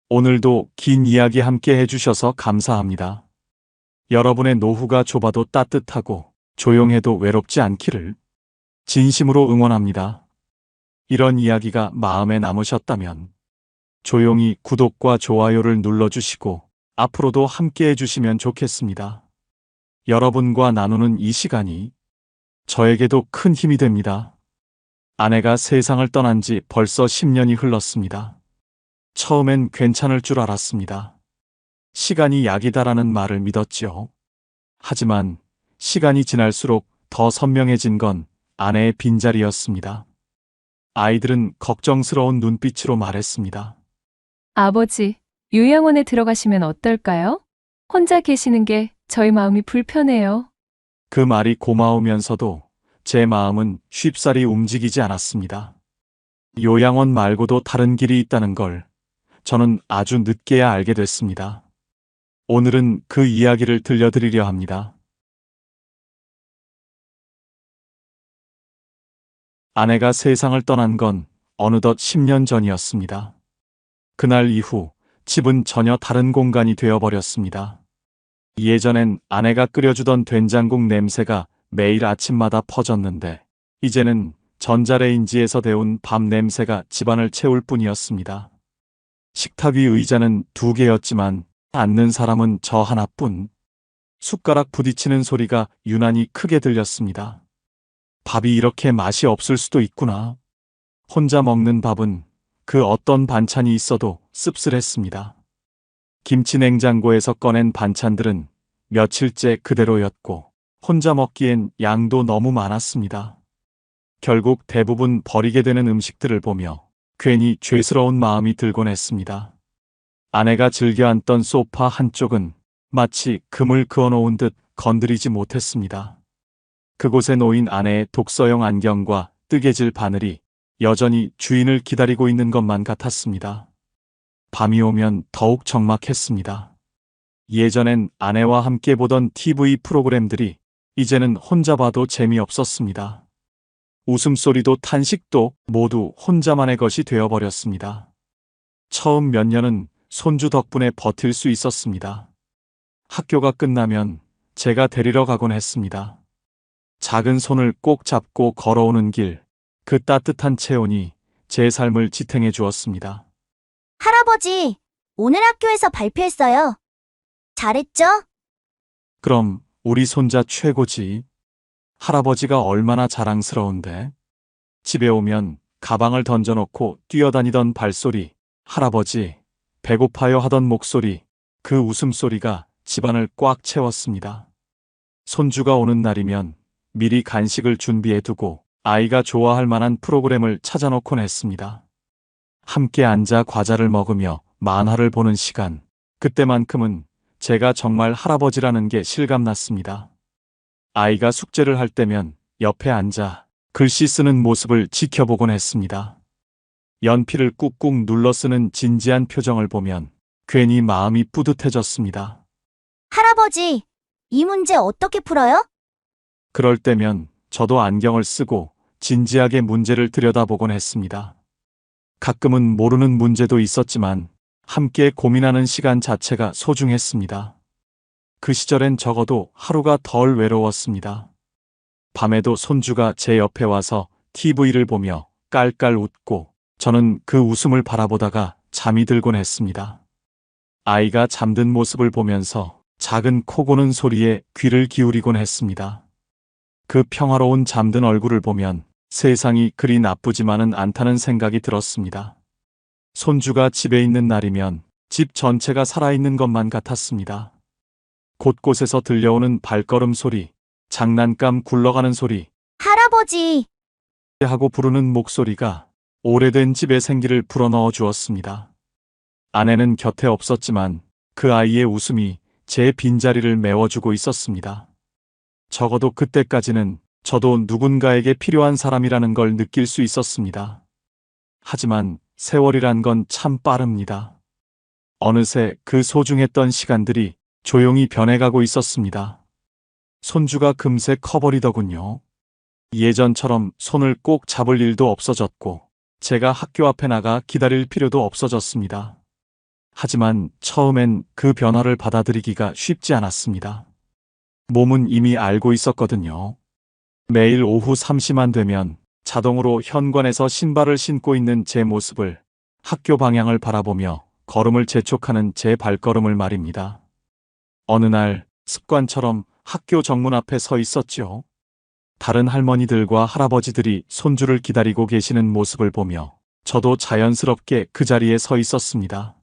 [SPEAKER 1] 오늘도 긴 이야기 함께 해주셔서 감사합니다. 여러분의 노후가 좁아도 따뜻하고 조용해도 외롭지 않기를 진심으로 응원합니다. 이런 이야기가 마음에 남으셨다면 조용히 구독과 좋아요를 눌러주시고 앞으로도 함께 해주시면 좋겠습니다. 여러분과 나누는 이 시간이 저에게도 큰 힘이 됩니다. 아내가 세상을 떠난 지 벌써 10년이 흘렀습니다. 처음엔 괜찮을 줄 알았습니다. 시간이 약이다라는 말을 믿었지요. 하지만 시간이 지날수록 더 선명해진 건 아내의 빈자리였습니다. 아이들은 걱정스러운 눈빛으로 말했습니다.
[SPEAKER 10] 아버지, 요양원에 들어가시면 어떨까요? 혼자 계시는 게 저희 마음이 불편해요.
[SPEAKER 1] 그 말이 고마우면서도 제 마음은 쉽사리 움직이지 않았습니다. 요양원 말고도 다른 길이 있다는 걸 저는 아주 늦게야 알게 됐습니다. 오늘은 그 이야기를 들려드리려 합니다. 아내가 세상을 떠난 건 어느덧 10년 전이었습니다. 그날 이후 집은 전혀 다른 공간이 되어버렸습니다. 예전엔 아내가 끓여주던 된장국 냄새가 매일 아침마다 퍼졌는데 이제는 전자레인지에서 데운 밥 냄새가 집안을 채울 뿐이었습니다. 식탁 위 의자는 2개였지만 앉는 사람은 저 하나뿐. 숟가락 부딪히는 소리가 유난히 크게 들렸습니다. 밥이 이렇게 맛이 없을 수도 있구나. 혼자 먹는 밥은 그 어떤 반찬이 있어도 씁쓸했습니다. 김치 냉장고에서 꺼낸 반찬들은 며칠째 그대로였고 혼자 먹기엔 양도 너무 많았습니다. 결국 대부분 버리게 되는 음식들을 보며 괜히 죄스러운 마음이 들곤 했습니다. 아내가 즐겨 앉던 소파 한쪽은 마치 금을 그어놓은 듯 건드리지 못했습니다. 그곳에 놓인 아내의 독서용 안경과 뜨개질 바늘이 여전히 주인을 기다리고 있는 것만 같았습니다. 밤이 오면 더욱 적막했습니다. 예전엔 아내와 함께 보던 TV 프로그램들이 이제는 혼자 봐도 재미없었습니다. 웃음소리도 탄식도 모두 혼자만의 것이 되어버렸습니다. 처음 몇 년은 손주 덕분에 버틸 수 있었습니다. 학교가 끝나면 제가 데리러 가곤 했습니다. 작은 손을 꼭 잡고 걸어오는 길, 그 따뜻한 체온이 제 삶을 지탱해 주었습니다.
[SPEAKER 11] 할아버지, 오늘 학교에서 발표했어요. 잘했죠?
[SPEAKER 1] 그럼 우리 손자 최고지. 할아버지가 얼마나 자랑스러운데. 집에 오면 가방을 던져놓고 뛰어다니던 발소리, 할아버지, 배고파요 하던 목소리, 그 웃음소리가 집안을 꽉 채웠습니다. 손주가 오는 날이면 미리 간식을 준비해두고 아이가 좋아할 만한 프로그램을 찾아놓곤 했습니다. 함께 앉아 과자를 먹으며 만화를 보는 시간, 그때만큼은 제가 정말 할아버지라는 게 실감났습니다. 아이가 숙제를 할 때면 옆에 앉아 글씨 쓰는 모습을 지켜보곤 했습니다. 연필을 꾹꾹 눌러 쓰는 진지한 표정을 보면 괜히 마음이 뿌듯해졌습니다.
[SPEAKER 11] 할아버지, 이 문제 어떻게 풀어요?
[SPEAKER 1] 그럴 때면 저도 안경을 쓰고 진지하게 문제를 들여다보곤 했습니다. 가끔은 모르는 문제도 있었지만 함께 고민하는 시간 자체가 소중했습니다. 그 시절엔 적어도 하루가 덜 외로웠습니다. 밤에도 손주가 제 옆에 와서 TV를 보며 깔깔 웃고 저는 그 웃음을 바라보다가 잠이 들곤 했습니다. 아이가 잠든 모습을 보면서 작은 코 고는 소리에 귀를 기울이곤 했습니다. 그 평화로운 잠든 얼굴을 보면 세상이 그리 나쁘지만은 않다는 생각이 들었습니다. 손주가 집에 있는 날이면 집 전체가 살아있는 것만 같았습니다. 곳곳에서 들려오는 발걸음 소리, 장난감 굴러가는 소리,
[SPEAKER 11] 할아버지,
[SPEAKER 1] 하고 부르는 목소리가 오래된 집의 생기를 불어넣어 주었습니다. 아내는 곁에 없었지만 그 아이의 웃음이 제 빈자리를 메워주고 있었습니다. 적어도 그때까지는 저도 누군가에게 필요한 사람이라는 걸 느낄 수 있었습니다. 하지만 세월이란 건 참 빠릅니다. 어느새 그 소중했던 시간들이 조용히 변해가고 있었습니다. 손주가 금세 커버리더군요. 예전처럼 손을 꼭 잡을 일도 없어졌고 제가 학교 앞에 나가 기다릴 필요도 없어졌습니다. 하지만 처음엔 그 변화를 받아들이기가 쉽지 않았습니다. 몸은 이미 알고 있었거든요. 매일 오후 3시만 되면 자동으로 현관에서 신발을 신고 있는 제 모습을, 학교 방향을 바라보며 걸음을 재촉하는 제 발걸음을 말입니다. 어느 날 습관처럼 학교 정문 앞에 서 있었죠. 다른 할머니들과 할아버지들이 손주를 기다리고 계시는 모습을 보며 저도 자연스럽게 그 자리에 서 있었습니다.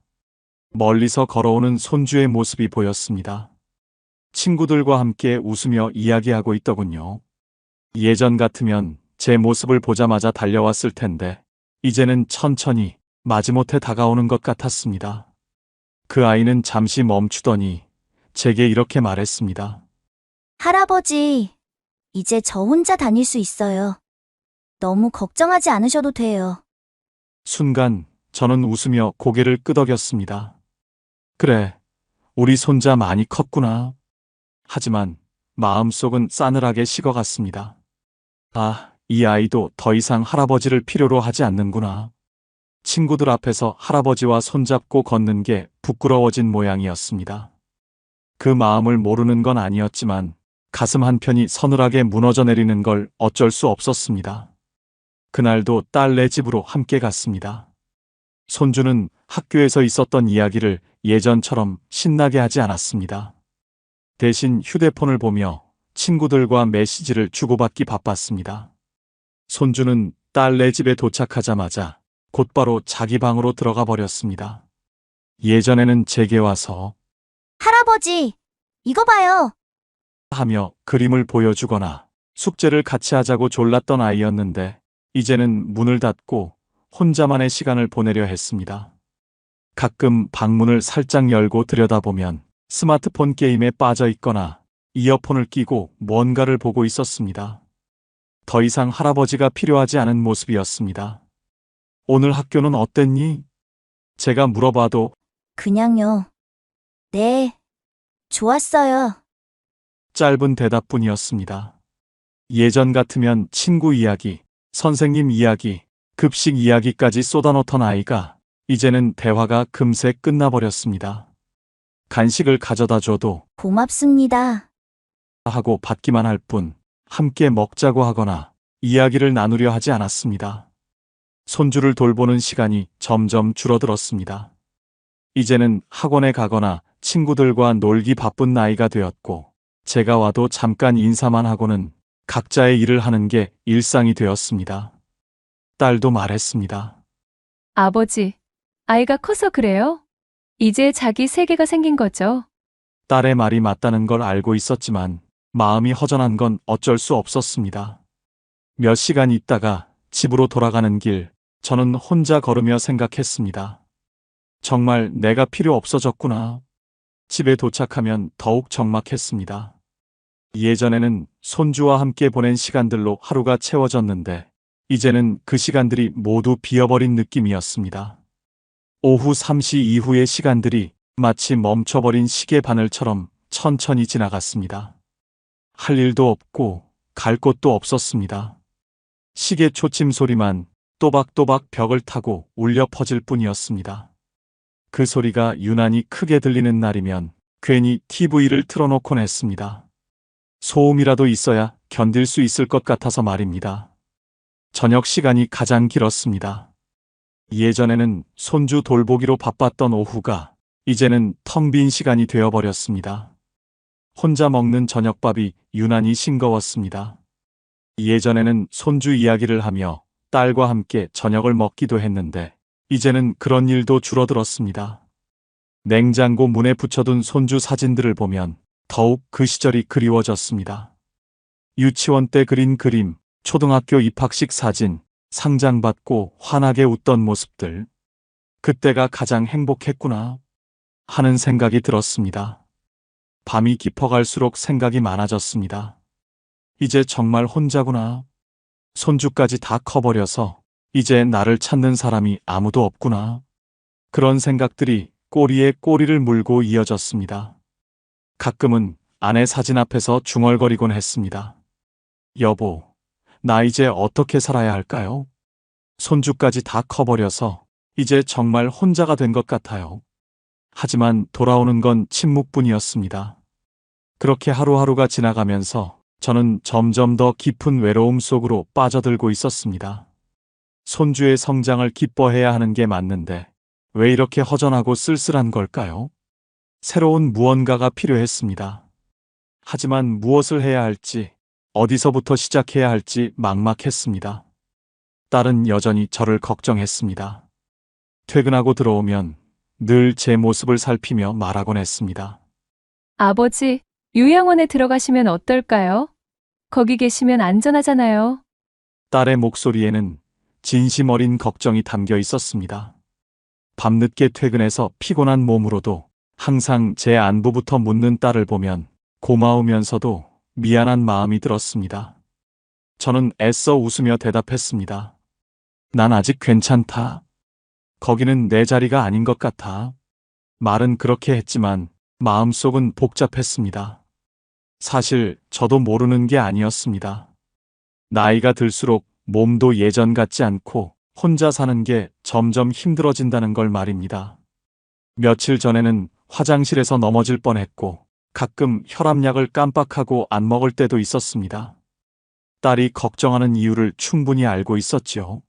[SPEAKER 1] 멀리서 걸어오는 손주의 모습이 보였습니다. 친구들과 함께 웃으며 이야기하고 있더군요. 예전 같으면 제 모습을 보자마자 달려왔을 텐데 이제는 천천히 마지못해 다가오는 것 같았습니다. 그 아이는 잠시 멈추더니 제게 이렇게 말했습니다.
[SPEAKER 11] 할아버지, 이제 저 혼자 다닐 수 있어요. 너무 걱정하지 않으셔도 돼요.
[SPEAKER 1] 순간 저는 웃으며 고개를 끄덕였습니다. 그래, 우리 손자 많이 컸구나. 하지만 마음속은 싸늘하게 식어갔습니다. 아, 이 아이도 더 이상 할아버지를 필요로 하지 않는구나. 친구들 앞에서 할아버지와 손잡고 걷는 게 부끄러워진 모양이었습니다. 그 마음을 모르는 건 아니었지만 가슴 한편이 서늘하게 무너져 내리는 걸 어쩔 수 없었습니다. 그날도 딸네 집으로 함께 갔습니다. 손주는 학교에서 있었던 이야기를 예전처럼 신나게 하지 않았습니다. 대신 휴대폰을 보며 친구들과 메시지를 주고받기 바빴습니다. 손주는 딸네 집에 도착하자마자 곧바로 자기 방으로 들어가 버렸습니다. 예전에는 제게 와서
[SPEAKER 11] 할아버지, 이거 봐요.
[SPEAKER 1] 하며 그림을 보여주거나 숙제를 같이 하자고 졸랐던 아이였는데 이제는 문을 닫고 혼자만의 시간을 보내려 했습니다. 가끔 방문을 살짝 열고 들여다보면 스마트폰 게임에 빠져 있거나 이어폰을 끼고 뭔가를 보고 있었습니다. 더 이상 할아버지가 필요하지 않은 모습이었습니다. 오늘 학교는 어땠니? 제가 물어봐도
[SPEAKER 11] 그냥요. 네, 좋았어요.
[SPEAKER 1] 짧은 대답뿐이었습니다. 예전 같으면 친구 이야기, 선생님 이야기, 급식 이야기까지 쏟아놓던 아이가 이제는 대화가 금세 끝나버렸습니다. 간식을 가져다 줘도
[SPEAKER 11] 고맙습니다.
[SPEAKER 1] 하고 받기만 할 뿐 함께 먹자고 하거나 이야기를 나누려 하지 않았습니다. 손주를 돌보는 시간이 점점 줄어들었습니다. 이제는 학원에 가거나 친구들과 놀기 바쁜 나이가 되었고 제가 와도 잠깐 인사만 하고는 각자의 일을 하는 게 일상이 되었습니다. 딸도 말했습니다.
[SPEAKER 10] 아버지, 아이가 커서 그래요? 이제 자기 세계가 생긴 거죠?
[SPEAKER 1] 딸의 말이 맞다는 걸 알고 있었지만 마음이 허전한 건 어쩔 수 없었습니다. 몇 시간 있다가 집으로 돌아가는 길, 저는 혼자 걸으며 생각했습니다. 정말 내가 필요 없어졌구나. 집에 도착하면 더욱 적막했습니다. 예전에는 손주와 함께 보낸 시간들로 하루가 채워졌는데 이제는 그 시간들이 모두 비어버린 느낌이었습니다. 오후 3시 이후의 시간들이 마치 멈춰버린 시계 바늘처럼 천천히 지나갔습니다. 할 일도 없고 갈 곳도 없었습니다. 시계 초침 소리만 또박또박 벽을 타고 울려 퍼질 뿐이었습니다. 그 소리가 유난히 크게 들리는 날이면 괜히 TV를 틀어놓곤 했습니다. 소음이라도 있어야 견딜 수 있을 것 같아서 말입니다. 저녁 시간이 가장 길었습니다. 예전에는 손주 돌보기로 바빴던 오후가 이제는 텅 빈 시간이 되어버렸습니다. 혼자 먹는 저녁밥이 유난히 싱거웠습니다. 예전에는 손주 이야기를 하며 딸과 함께 저녁을 먹기도 했는데 이제는 그런 일도 줄어들었습니다. 냉장고 문에 붙여둔 손주 사진들을 보면 더욱 그 시절이 그리워졌습니다. 유치원 때 그린 그림, 초등학교 입학식 사진, 상장 받고 환하게 웃던 모습들. 그때가 가장 행복했구나 하는 생각이 들었습니다. 밤이 깊어갈수록 생각이 많아졌습니다. 이제 정말 혼자구나. 손주까지 다 커버려서 이제 나를 찾는 사람이 아무도 없구나. 그런 생각들이 꼬리에 꼬리를 물고 이어졌습니다. 가끔은 아내 사진 앞에서 중얼거리곤 했습니다. 여보, 나 이제 어떻게 살아야 할까요? 손주까지 다 커버려서 이제 정말 혼자가 된 것 같아요. 하지만 돌아오는 건 침묵뿐이었습니다. 그렇게 하루하루가 지나가면서 저는 점점 더 깊은 외로움 속으로 빠져들고 있었습니다. 손주의 성장을 기뻐해야 하는 게 맞는데 왜 이렇게 허전하고 쓸쓸한 걸까요? 새로운 무언가가 필요했습니다. 하지만 무엇을 해야 할지, 어디서부터 시작해야 할지 막막했습니다. 딸은 여전히 저를 걱정했습니다. 퇴근하고 들어오면 늘 제 모습을 살피며 말하곤 했습니다.
[SPEAKER 10] 아버지, 요양원에 들어가시면 어떨까요? 거기 계시면 안전하잖아요.
[SPEAKER 1] 딸의 목소리에는 진심 어린 걱정이 담겨 있었습니다. 밤늦게 퇴근해서 피곤한 몸으로도 항상 제 안부부터 묻는 딸을 보면 고마우면서도 미안한 마음이 들었습니다. 저는 애써 웃으며 대답했습니다. 난 아직 괜찮다. 거기는 내 자리가 아닌 것 같아. 말은 그렇게 했지만 마음속은 복잡했습니다. 사실 저도 모르는 게 아니었습니다. 나이가 들수록 몸도 예전 같지 않고 혼자 사는 게 점점 힘들어진다는 걸 말입니다. 며칠 전에는 화장실에서 넘어질 뻔했고 가끔 혈압약을 깜빡하고 안 먹을 때도 있었습니다. 딸이 걱정하는 이유를 충분히 알고 있었지요.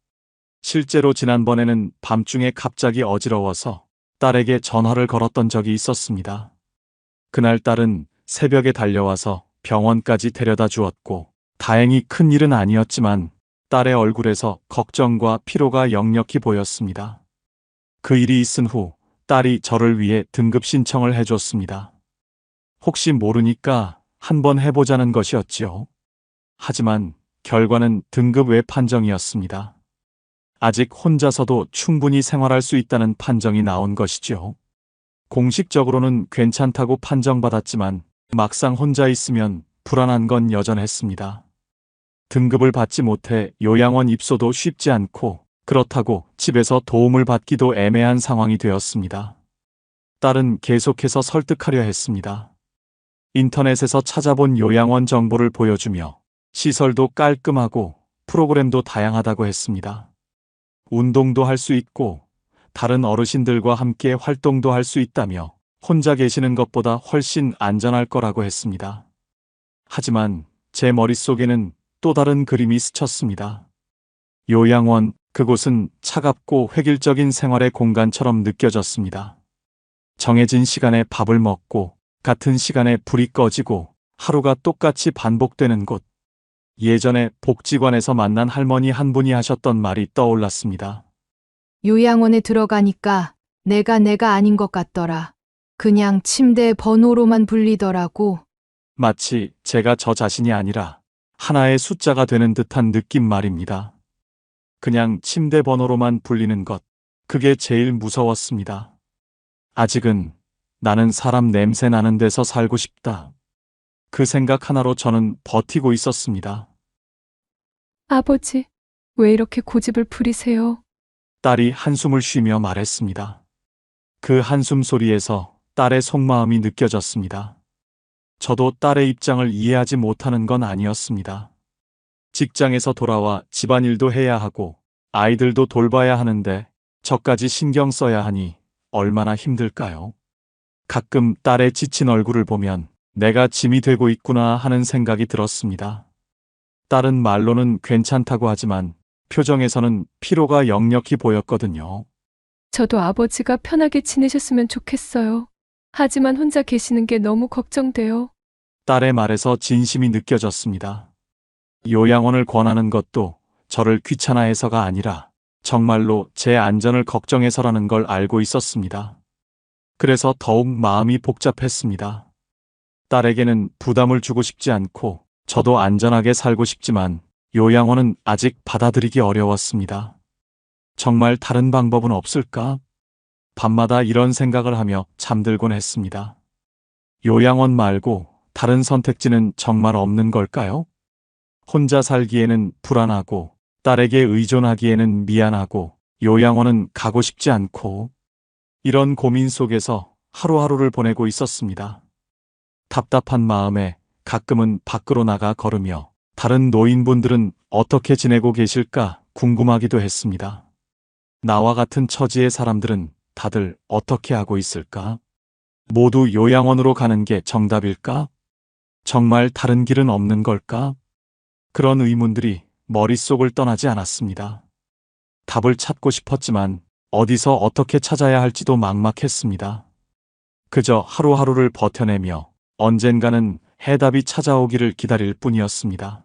[SPEAKER 1] 실제로 지난번에는 밤중에 갑자기 어지러워서 딸에게 전화를 걸었던 적이 있었습니다. 그날 딸은 새벽에 달려와서 병원까지 데려다 주었고, 다행히 큰 일은 아니었지만 딸의 얼굴에서 걱정과 피로가 역력히 보였습니다. 그 일이 있은 후 딸이 저를 위해 등급 신청을 해줬습니다. 혹시 모르니까 한번 해보자는 것이었지요. 하지만 결과는 등급 외 판정이었습니다. 아직 혼자서도 충분히 생활할 수 있다는 판정이 나온 것이죠. 공식적으로는 괜찮다고 판정받았지만 막상 혼자 있으면 불안한 건 여전했습니다. 등급을 받지 못해 요양원 입소도 쉽지 않고, 그렇다고 집에서 도움을 받기도 애매한 상황이 되었습니다. 딸은 계속해서 설득하려 했습니다. 인터넷에서 찾아본 요양원 정보를 보여주며 시설도 깔끔하고 프로그램도 다양하다고 했습니다. 운동도 할 수 있고 다른 어르신들과 함께 활동도 할 수 있다며 혼자 계시는 것보다 훨씬 안전할 거라고 했습니다. 하지만 제 머릿속에는 또 다른 그림이 스쳤습니다. 요양원, 그곳은 차갑고 획일적인 생활의 공간처럼 느껴졌습니다. 정해진 시간에 밥을 먹고 같은 시간에 불이 꺼지고 하루가 똑같이 반복되는 곳. 예전에 복지관에서 만난 할머니 한 분이 하셨던 말이 떠올랐습니다.
[SPEAKER 2] 요양원에 들어가니까 내가 아닌 것 같더라. 그냥 침대 번호로만 불리더라고.
[SPEAKER 1] 마치 제가 저 자신이 아니라 하나의 숫자가 되는 듯한 느낌 말입니다. 그냥 침대 번호로만 불리는 것, 그게 제일 무서웠습니다. 아직은 나는 사람 냄새 나는 데서 살고 싶다. 그 생각 하나로 저는 버티고 있었습니다.
[SPEAKER 10] 아버지, 왜 이렇게 고집을 부리세요?
[SPEAKER 1] 딸이 한숨을 쉬며 말했습니다. 그 한숨 소리에서 딸의 속마음이 느껴졌습니다. 저도 딸의 입장을 이해하지 못하는 건 아니었습니다. 직장에서 돌아와 집안일도 해야 하고 아이들도 돌봐야 하는데 저까지 신경 써야 하니 얼마나 힘들까요? 가끔 딸의 지친 얼굴을 보면 내가 짐이 되고 있구나 하는 생각이 들었습니다. 딸은 말로는 괜찮다고 하지만 표정에서는 피로가 역력히 보였거든요.
[SPEAKER 10] 저도 아버지가 편하게 지내셨으면 좋겠어요. 하지만 혼자 계시는 게 너무 걱정돼요.
[SPEAKER 1] 딸의 말에서 진심이 느껴졌습니다. 요양원을 권하는 것도 저를 귀찮아해서가 아니라 정말로 제 안전을 걱정해서라는 걸 알고 있었습니다. 그래서 더욱 마음이 복잡했습니다. 딸에게는 부담을 주고 싶지 않고 저도 안전하게 살고 싶지만 요양원은 아직 받아들이기 어려웠습니다. 정말 다른 방법은 없을까? 밤마다 이런 생각을 하며 잠들곤 했습니다. 요양원 말고 다른 선택지는 정말 없는 걸까요? 혼자 살기에는 불안하고 딸에게 의존하기에는 미안하고 요양원은 가고 싶지 않고 이런 고민 속에서 하루하루를 보내고 있었습니다. 답답한 마음에 가끔은 밖으로 나가 걸으며 다른 노인분들은 어떻게 지내고 계실까 궁금하기도 했습니다. 나와 같은 처지의 사람들은 다들 어떻게 하고 있을까? 모두 요양원으로 가는 게 정답일까? 정말 다른 길은 없는 걸까? 그런 의문들이 머릿속을 떠나지 않았습니다. 답을 찾고 싶었지만 어디서 어떻게 찾아야 할지도 막막했습니다. 그저 하루하루를 버텨내며 언젠가는 해답이 찾아오기를 기다릴 뿐이었습니다.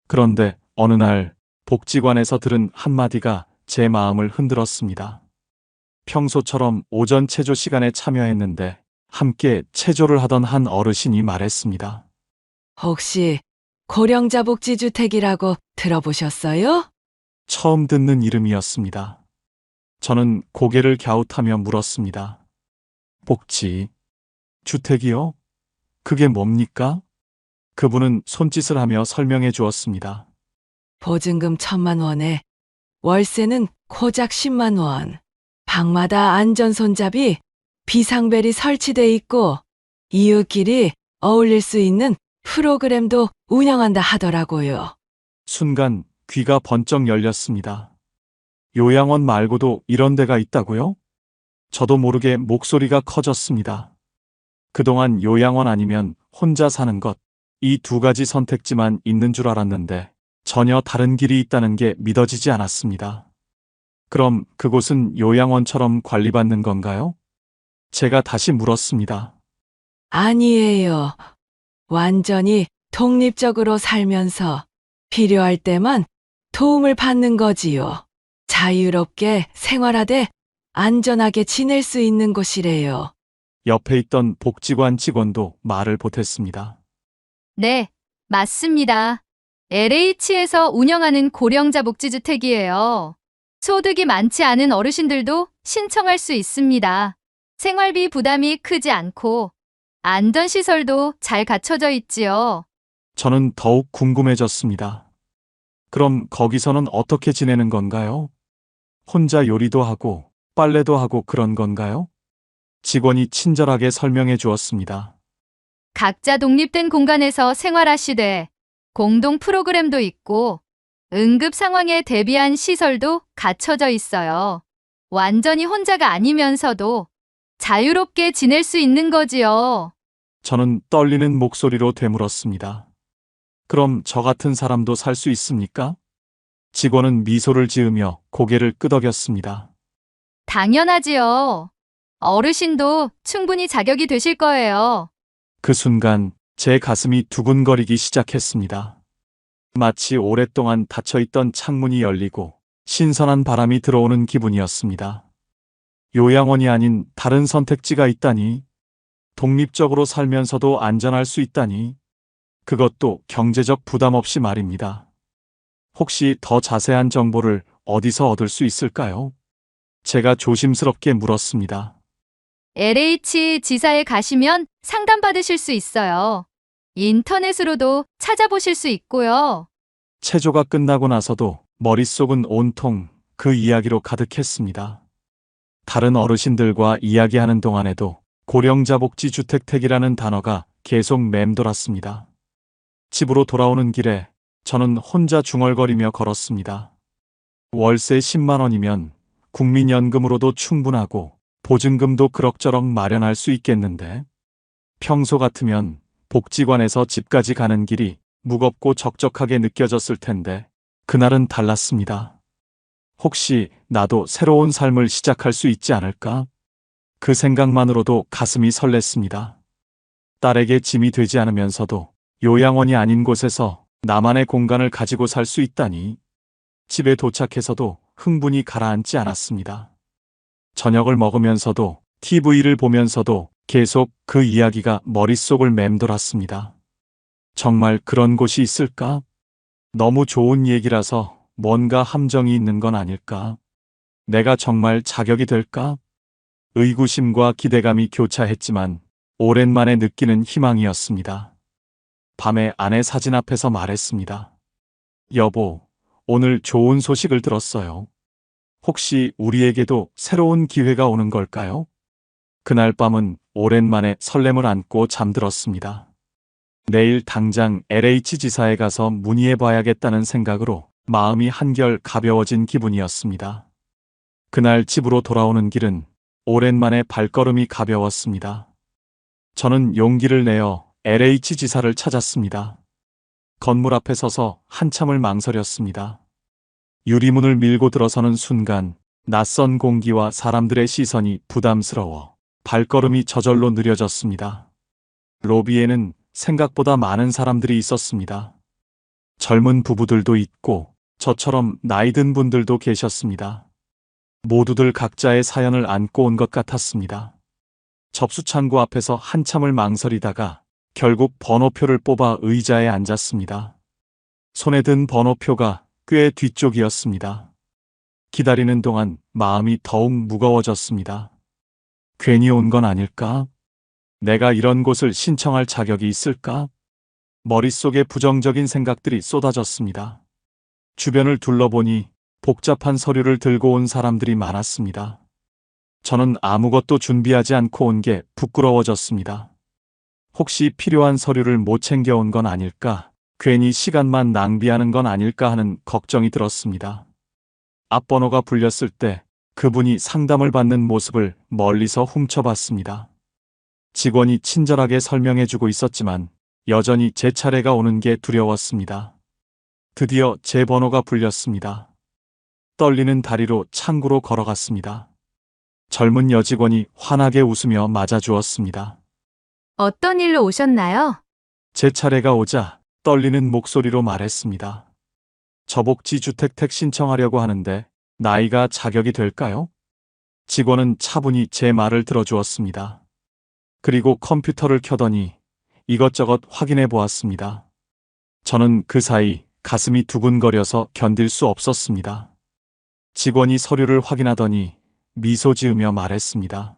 [SPEAKER 1] 그런데 어느 날 복지관에서 들은 한마디가 제 마음을 흔들었습니다. 평소처럼 오전 체조 시간에 참여했는데 함께 체조를 하던 한 어르신이 말했습니다.
[SPEAKER 3] 혹시 고령자 복지주택이라고 들어보셨어요?
[SPEAKER 1] 처음 듣는 이름이었습니다. 저는 고개를 갸웃하며 물었습니다. 복지, 주택이요? 그게 뭡니까? 그분은 손짓을 하며 설명해 주었습니다.
[SPEAKER 3] 보증금 1,000만 원에 월세는 고작 10만 원. 방마다 안전손잡이, 비상벨이 설치돼 있고 이웃끼리 어울릴 수 있는 프로그램도 운영한다 하더라고요.
[SPEAKER 1] 순간 귀가 번쩍 열렸습니다. 요양원 말고도 이런 데가 있다고요? 저도 모르게 목소리가 커졌습니다. 그동안 요양원 아니면 혼자 사는 것, 이 두 가지 선택지만 있는 줄 알았는데 전혀 다른 길이 있다는 게 믿어지지 않았습니다. 그럼 그곳은 요양원처럼 관리받는 건가요? 제가 다시 물었습니다.
[SPEAKER 3] 아니에요. 완전히 독립적으로 살면서 필요할 때만 도움을 받는 거지요. 자유롭게 생활하되 안전하게 지낼 수 있는 곳이래요.
[SPEAKER 1] 옆에 있던 복지관 직원도 말을 보탰습니다.
[SPEAKER 2] 네, 맞습니다. LH에서 운영하는 고령자 복지주택이에요. 소득이 많지 않은 어르신들도 신청할 수 있습니다. 생활비 부담이 크지 않고 안전시설도 잘 갖춰져 있지요.
[SPEAKER 1] 저는 더욱 궁금해졌습니다. 그럼 거기서는 어떻게 지내는 건가요? 혼자 요리도 하고 빨래도 하고 그런 건가요? 직원이 친절하게 설명해 주었습니다.
[SPEAKER 2] 각자 독립된 공간에서 생활하시되 공동 프로그램도 있고 응급 상황에 대비한 시설도 갖춰져 있어요. 완전히 혼자가 아니면서도 자유롭게 지낼 수 있는 거지요.
[SPEAKER 1] 저는 떨리는 목소리로 되물었습니다. 그럼 저 같은 사람도 살 수 있습니까? 직원은 미소를 지으며 고개를 끄덕였습니다.
[SPEAKER 2] 당연하지요. 어르신도 충분히 자격이 되실 거예요.
[SPEAKER 1] 그 순간 제 가슴이 두근거리기 시작했습니다. 마치 오랫동안 닫혀있던 창문이 열리고 신선한 바람이 들어오는 기분이었습니다. 요양원이 아닌 다른 선택지가 있다니, 독립적으로 살면서도 안전할 수 있다니, 그것도 경제적 부담 없이 말입니다. 혹시 더 자세한 정보를 어디서 얻을 수 있을까요? 제가 조심스럽게 물었습니다.
[SPEAKER 2] LH 지사에 가시면 상담받으실 수 있어요. 인터넷으로도 찾아보실 수 있고요.
[SPEAKER 1] 체조가 끝나고 나서도 머릿속은 온통 그 이야기로 가득했습니다. 다른 어르신들과 이야기하는 동안에도 고령자복지주택택이라는 단어가 계속 맴돌았습니다. 집으로 돌아오는 길에 저는 혼자 중얼거리며 걸었습니다. 월세 10만 원이면 국민연금으로도 충분하고 보증금도 그럭저럭 마련할 수 있겠는데, 평소 같으면 복지관에서 집까지 가는 길이 무겁고 적적하게 느껴졌을 텐데 그날은 달랐습니다. 혹시 나도 새로운 삶을 시작할 수 있지 않을까? 그 생각만으로도 가슴이 설렜습니다. 딸에게 짐이 되지 않으면서도 요양원이 아닌 곳에서 나만의 공간을 가지고 살 수 있다니, 집에 도착해서도 흥분이 가라앉지 않았습니다. 저녁을 먹으면서도 TV를 보면서도 계속 그 이야기가 머릿속을 맴돌았습니다. 정말 그런 곳이 있을까? 너무 좋은 얘기라서 뭔가 함정이 있는 건 아닐까? 내가 정말 자격이 될까? 의구심과 기대감이 교차했지만 오랜만에 느끼는 희망이었습니다. 밤에 아내 사진 앞에서 말했습니다. 여보, 오늘 좋은 소식을 들었어요. 혹시 우리에게도 새로운 기회가 오는 걸까요? 그날 밤은 오랜만에 설렘을 안고 잠들었습니다. 내일 당장 LH 지사에 가서 문의해 봐야겠다는 생각으로 마음이 한결 가벼워진 기분이었습니다. 그날 집으로 돌아오는 길은 오랜만에 발걸음이 가벼웠습니다. 저는 용기를 내어 LH 지사를 찾았습니다. 건물 앞에 서서 한참을 망설였습니다. 유리문을 밀고 들어서는 순간 낯선 공기와 사람들의 시선이 부담스러워 발걸음이 저절로 느려졌습니다. 로비에는 생각보다 많은 사람들이 있었습니다. 젊은 부부들도 있고 저처럼 나이 든 분들도 계셨습니다. 모두들 각자의 사연을 안고 온 것 같았습니다. 접수창구 앞에서 한참을 망설이다가 결국 번호표를 뽑아 의자에 앉았습니다. 손에 든 번호표가 꽤 뒤쪽이었습니다. 기다리는 동안 마음이 더욱 무거워졌습니다. 괜히 온 건 아닐까? 내가 이런 곳을 신청할 자격이 있을까? 머릿속에 부정적인 생각들이 쏟아졌습니다. 주변을 둘러보니 복잡한 서류를 들고 온 사람들이 많았습니다. 저는 아무것도 준비하지 않고 온 게 부끄러워졌습니다. 혹시 필요한 서류를 못 챙겨온 건 아닐까? 괜히 시간만 낭비하는 건 아닐까 하는 걱정이 들었습니다. 앞번호가 불렸을 때 그분이 상담을 받는 모습을 멀리서 훔쳐봤습니다. 직원이 친절하게 설명해주고 있었지만 여전히 제 차례가 오는 게 두려웠습니다. 드디어 제 번호가 불렸습니다. 떨리는 다리로 창구로 걸어갔습니다. 젊은 여직원이 환하게 웃으며 맞아주었습니다.
[SPEAKER 2] 어떤 일로 오셨나요?
[SPEAKER 1] 제 차례가 오자 떨리는 목소리로 말했습니다. 저복지 주택택 신청하려고 하는데 나이가 자격이 될까요? 직원은 차분히 제 말을 들어주었습니다. 그리고 컴퓨터를 켜더니 이것저것 확인해 보았습니다. 저는 그 사이 가슴이 두근거려서 견딜 수 없었습니다. 직원이 서류를 확인하더니 미소 지으며 말했습니다.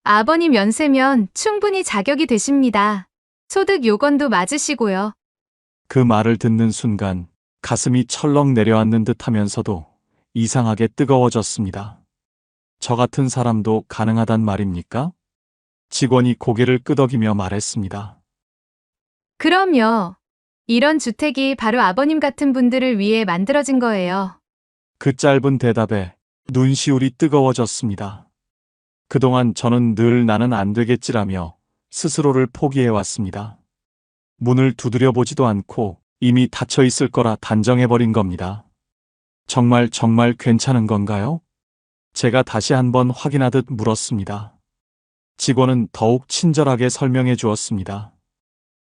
[SPEAKER 2] 아버님 연세면 충분히 자격이 되십니다. 소득 요건도 맞으시고요.
[SPEAKER 1] 그 말을 듣는 순간 가슴이 철렁 내려앉는 듯 하면서도 이상하게 뜨거워졌습니다. 저 같은 사람도 가능하단 말입니까? 직원이 고개를 끄덕이며 말했습니다.
[SPEAKER 2] 그럼요. 이런 주택이 바로 아버님 같은 분들을 위해 만들어진 거예요.
[SPEAKER 1] 그 짧은 대답에 눈시울이 뜨거워졌습니다. 그동안 저는 늘 나는 안 되겠지라며 스스로를 포기해왔습니다. 문을 두드려 보지도 않고 이미 닫혀 있을 거라 단정해버린 겁니다. 정말 괜찮은 건가요? 제가 다시 한번 확인하듯 물었습니다. 직원은 더욱 친절하게 설명해 주었습니다.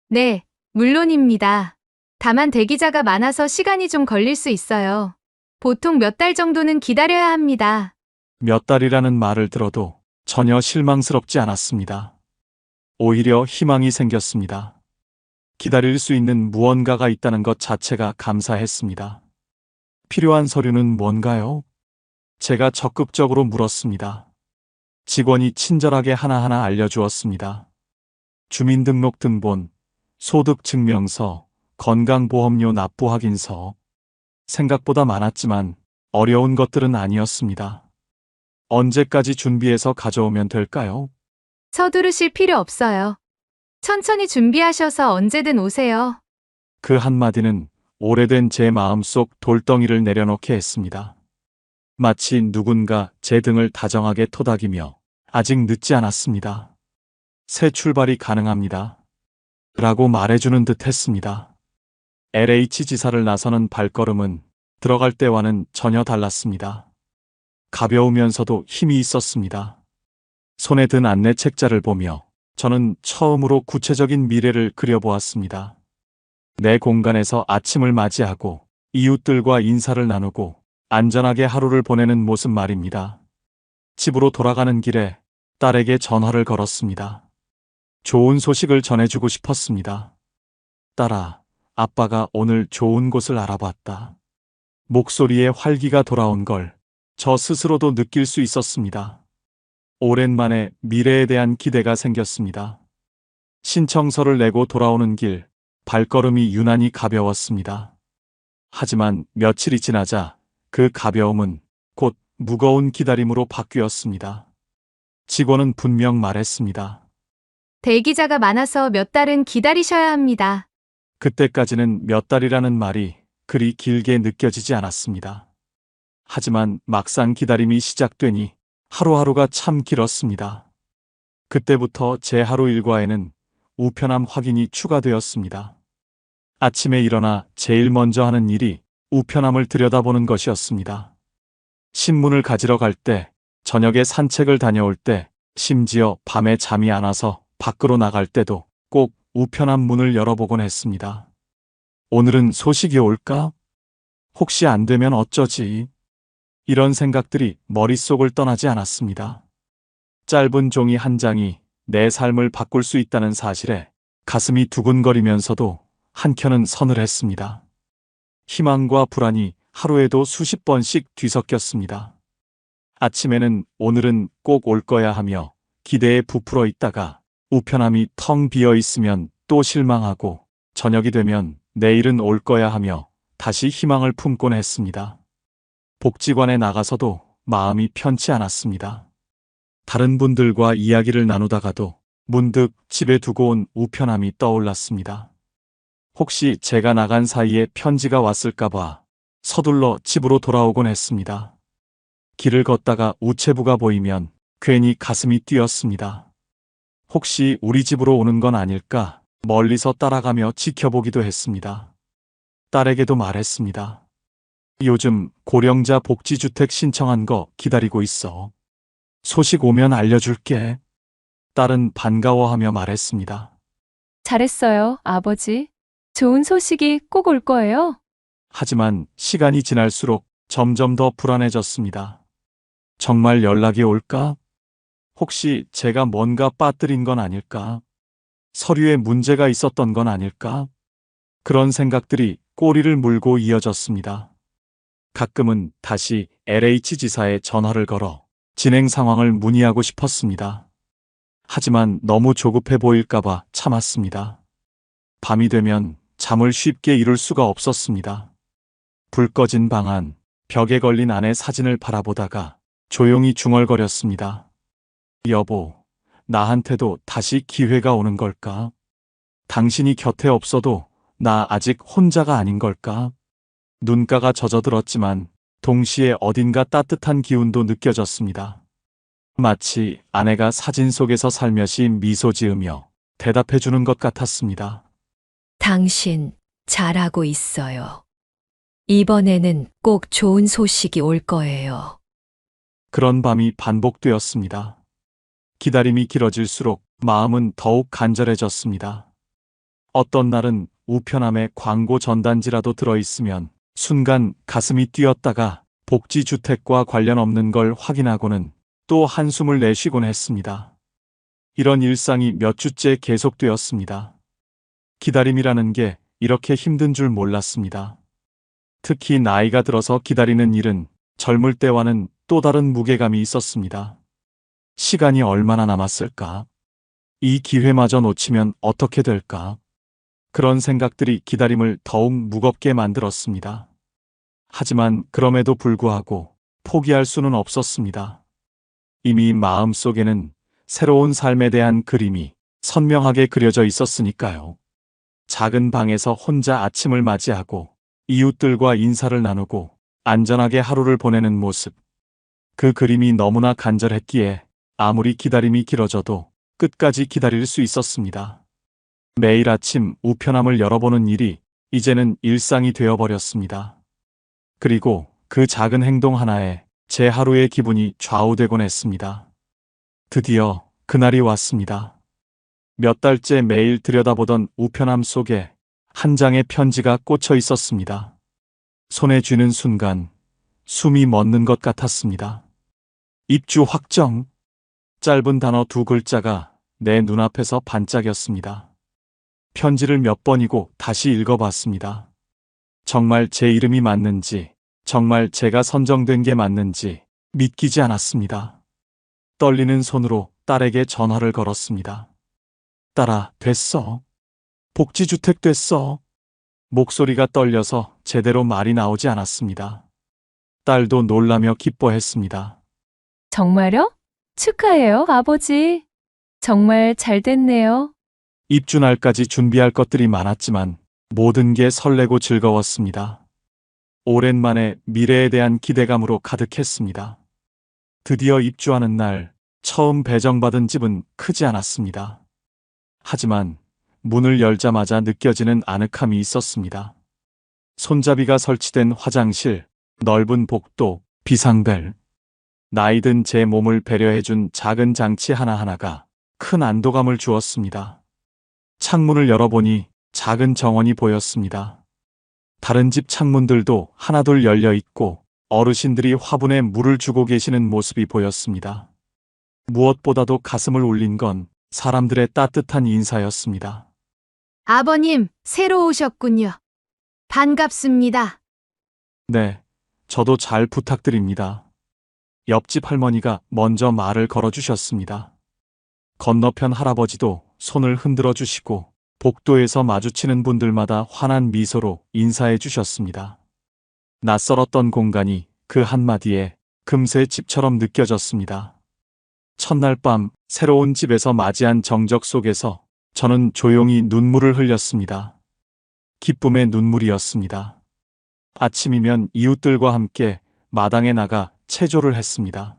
[SPEAKER 2] 네, 물론입니다. 다만 대기자가 많아서 시간이 좀 걸릴 수 있어요. 보통 몇 달 정도는 기다려야 합니다.
[SPEAKER 1] 몇 달이라는 말을 들어도 전혀 실망스럽지 않았습니다. 오히려 희망이 생겼습니다. 기다릴 수 있는 무언가가 있다는 것 자체가 감사했습니다. 필요한 서류는 뭔가요? 제가 적극적으로 물었습니다. 직원이 친절하게 하나하나 알려주었습니다. 주민등록등본, 소득증명서, 건강보험료 납부 확인서. 생각보다 많았지만 어려운 것들은 아니었습니다. 언제까지 준비해서 가져오면 될까요?
[SPEAKER 2] 서두르실 필요 없어요. 천천히 준비하셔서 언제든 오세요.
[SPEAKER 1] 그 한마디는 오래된 제 마음속 돌덩이를 내려놓게 했습니다. 마치 누군가 제 등을 다정하게 토닥이며 아직 늦지 않았습니다. 새 출발이 가능합니다. 라고 말해주는 듯 했습니다. LH 지사를 나서는 발걸음은 들어갈 때와는 전혀 달랐습니다. 가벼우면서도 힘이 있었습니다. 손에 든 안내 책자를 보며 저는 처음으로 구체적인 미래를 그려보았습니다. 내 공간에서 아침을 맞이하고 이웃들과 인사를 나누고 안전하게 하루를 보내는 모습 말입니다. 집으로 돌아가는 길에 딸에게 전화를 걸었습니다. 좋은 소식을 전해주고 싶었습니다. 딸아, 아빠가 오늘 좋은 곳을 알아봤다. 목소리에 활기가 돌아온 걸 저 스스로도 느낄 수 있었습니다. 오랜만에 미래에 대한 기대가 생겼습니다. 신청서를 내고 돌아오는 길, 발걸음이 유난히 가벼웠습니다. 하지만 며칠이 지나자 그 가벼움은 곧 무거운 기다림으로 바뀌었습니다. 직원은 분명 말했습니다.
[SPEAKER 2] 대기자가 많아서 몇 달은 기다리셔야 합니다.
[SPEAKER 1] 그때까지는 몇 달이라는 말이 그리 길게 느껴지지 않았습니다. 하지만 막상 기다림이 시작되니 하루하루가 참 길었습니다. 그때부터 제 하루 일과에는 우편함 확인이 추가되었습니다. 아침에 일어나 제일 먼저 하는 일이 우편함을 들여다보는 것이었습니다. 신문을 가지러 갈 때, 저녁에 산책을 다녀올 때, 심지어 밤에 잠이 안 와서 밖으로 나갈 때도 꼭 우편함 문을 열어보곤 했습니다. 오늘은 소식이 올까? 혹시 안 되면 어쩌지? 이런 생각들이 머릿속을 떠나지 않았습니다. 짧은 종이 한 장이 내 삶을 바꿀 수 있다는 사실에 가슴이 두근거리면서도 한켠은 서늘했습니다. 희망과 불안이 하루에도 수십 번씩 뒤섞였습니다. 아침에는 오늘은 꼭 올 거야 하며 기대에 부풀어 있다가 우편함이 텅 비어 있으면 또 실망하고 저녁이 되면 내일은 올 거야 하며 다시 희망을 품곤 했습니다. 복지관에 나가서도 마음이 편치 않았습니다. 다른 분들과 이야기를 나누다가도 문득 집에 두고 온 우편함이 떠올랐습니다. 혹시 제가 나간 사이에 편지가 왔을까봐 서둘러 집으로 돌아오곤 했습니다. 길을 걷다가 우체부가 보이면 괜히 가슴이 뛰었습니다. 혹시 우리 집으로 오는 건 아닐까 멀리서 따라가며 지켜보기도 했습니다. 딸에게도 말했습니다. 요즘 고령자 복지주택 신청한 거 기다리고 있어. 소식 오면 알려줄게. 딸은 반가워하며 말했습니다.
[SPEAKER 10] 잘했어요, 아버지. 좋은 소식이 꼭 올 거예요.
[SPEAKER 1] 하지만 시간이 지날수록 점점 더 불안해졌습니다. 정말 연락이 올까? 혹시 제가 뭔가 빠뜨린 건 아닐까? 서류에 문제가 있었던 건 아닐까? 그런 생각들이 꼬리를 물고 이어졌습니다. 가끔은 다시 LH 지사에 전화를 걸어 진행 상황을 문의하고 싶었습니다. 하지만 너무 조급해 보일까봐 참았습니다. 밤이 되면 잠을 쉽게 이룰 수가 없었습니다. 불 꺼진 방 안, 벽에 걸린 아내 사진을 바라보다가 조용히 중얼거렸습니다. 여보, 나한테도 다시 기회가 오는 걸까? 당신이 곁에 없어도 나 아직 혼자가 아닌 걸까? 눈가가 젖어들었지만 동시에 어딘가 따뜻한 기운도 느껴졌습니다. 마치 아내가 사진 속에서 살며시 미소 지으며 대답해주는 것 같았습니다.
[SPEAKER 8] 당신 잘하고 있어요. 이번에는 꼭 좋은 소식이 올 거예요.
[SPEAKER 1] 그런 밤이 반복되었습니다. 기다림이 길어질수록 마음은 더욱 간절해졌습니다. 어떤 날은 우편함에 광고 전단지라도 들어있으면 순간 가슴이 뛰었다가 복지주택과 관련 없는 걸 확인하고는 또 한숨을 내쉬곤 했습니다. 이런 일상이 몇 주째 계속되었습니다. 기다림이라는 게 이렇게 힘든 줄 몰랐습니다. 특히 나이가 들어서 기다리는 일은 젊을 때와는 또 다른 무게감이 있었습니다. 시간이 얼마나 남았을까? 이 기회마저 놓치면 어떻게 될까? 그런 생각들이 기다림을 더욱 무겁게 만들었습니다. 하지만 그럼에도 불구하고 포기할 수는 없었습니다. 이미 마음속에는 새로운 삶에 대한 그림이 선명하게 그려져 있었으니까요. 작은 방에서 혼자 아침을 맞이하고 이웃들과 인사를 나누고 안전하게 하루를 보내는 모습. 그 그림이 너무나 간절했기에 아무리 기다림이 길어져도 끝까지 기다릴 수 있었습니다. 매일 아침 우편함을 열어보는 일이 이제는 일상이 되어버렸습니다. 그리고 그 작은 행동 하나에 제 하루의 기분이 좌우되곤 했습니다. 드디어 그날이 왔습니다. 몇 달째 매일 들여다보던 우편함 속에 한 장의 편지가 꽂혀 있었습니다. 손에 쥐는 순간 숨이 멎는 것 같았습니다. 입주 확정. 짧은 단어 2글자가 내 눈앞에서 반짝였습니다. 편지를 몇 번이고 다시 읽어봤습니다. 정말 제 이름이 맞는지, 정말 제가 선정된 게 맞는지 믿기지 않았습니다. 떨리는 손으로 딸에게 전화를 걸었습니다. 딸아, 됐어. 복지주택 됐어. 목소리가 떨려서 제대로 말이 나오지 않았습니다. 딸도 놀라며 기뻐했습니다.
[SPEAKER 10] 정말요? 축하해요, 아버지. 정말 잘 됐네요.
[SPEAKER 1] 입주날까지 준비할 것들이 많았지만 모든 게 설레고 즐거웠습니다. 오랜만에 미래에 대한 기대감으로 가득했습니다. 드디어 입주하는 날, 처음 배정받은 집은 크지 않았습니다. 하지만 문을 열자마자 느껴지는 아늑함이 있었습니다. 손잡이가 설치된 화장실, 넓은 복도, 비상벨. 나이든 제 몸을 배려해준 작은 장치 하나하나가 큰 안도감을 주었습니다. 창문을 열어보니 작은 정원이 보였습니다. 다른 집 창문들도 하나둘 열려 있고 어르신들이 화분에 물을 주고 계시는 모습이 보였습니다. 무엇보다도 가슴을 울린 건 사람들의 따뜻한 인사였습니다.
[SPEAKER 2] 아버님, 새로 오셨군요. 반갑습니다.
[SPEAKER 1] 네, 저도 잘 부탁드립니다. 옆집 할머니가 먼저 말을 걸어주셨습니다. 건너편 할아버지도 손을 흔들어 주시고 복도에서 마주치는 분들마다 환한 미소로 인사해 주셨습니다. 낯설었던 공간이 그 한마디에 금세 집처럼 느껴졌습니다. 첫날 밤 새로운 집에서 맞이한 정적 속에서 저는 조용히 눈물을 흘렸습니다. 기쁨의 눈물이었습니다. 아침이면 이웃들과 함께 마당에 나가 체조를 했습니다.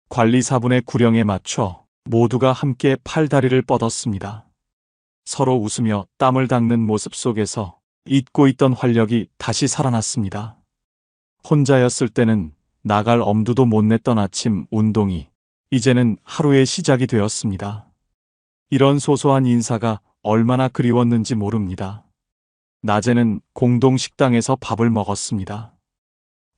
[SPEAKER 1] 관리사분의 구령에 맞춰 모두가 함께 팔다리를 뻗었습니다. 서로 웃으며 땀을 닦는 모습 속에서 잊고 있던 활력이 다시 살아났습니다. 혼자였을 때는 나갈 엄두도 못 냈던 아침 운동이 이제는 하루의 시작이 되었습니다. 이런 소소한 인사가 얼마나 그리웠는지 모릅니다. 낮에는 공동 식당에서 밥을 먹었습니다.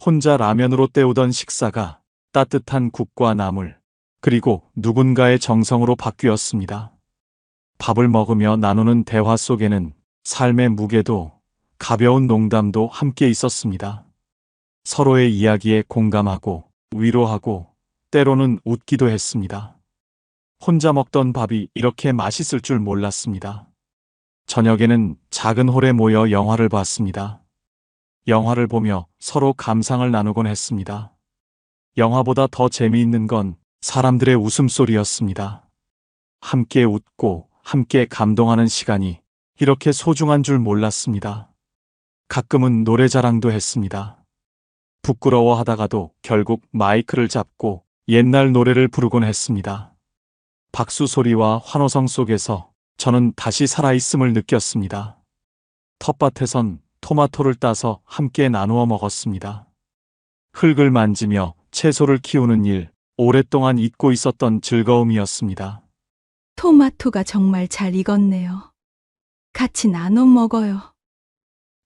[SPEAKER 1] 혼자 라면으로 때우던 식사가 따뜻한 국과 나물, 그리고 누군가의 정성으로 바뀌었습니다. 밥을 먹으며 나누는 대화 속에는 삶의 무게도 가벼운 농담도 함께 있었습니다. 서로의 이야기에 공감하고 위로하고 때로는 웃기도 했습니다. 혼자 먹던 밥이 이렇게 맛있을 줄 몰랐습니다. 저녁에는 작은 홀에 모여 영화를 봤습니다. 영화를 보며 서로 감상을 나누곤 했습니다. 영화보다 더 재미있는 건 사람들의 웃음소리였습니다. 함께 웃고 함께 감동하는 시간이 이렇게 소중한 줄 몰랐습니다. 가끔은 노래 자랑도 했습니다. 부끄러워하다가도 결국 마이크를 잡고 옛날 노래를 부르곤 했습니다. 박수 소리와 환호성 속에서 저는 다시 살아있음을 느꼈습니다. 텃밭에선 토마토를 따서 함께 나누어 먹었습니다. 흙을 만지며 채소를 키우는 일, 오랫동안 잊고 있었던 즐거움이었습니다.
[SPEAKER 3] 토마토가 정말 잘 익었네요. 같이 나눠 먹어요.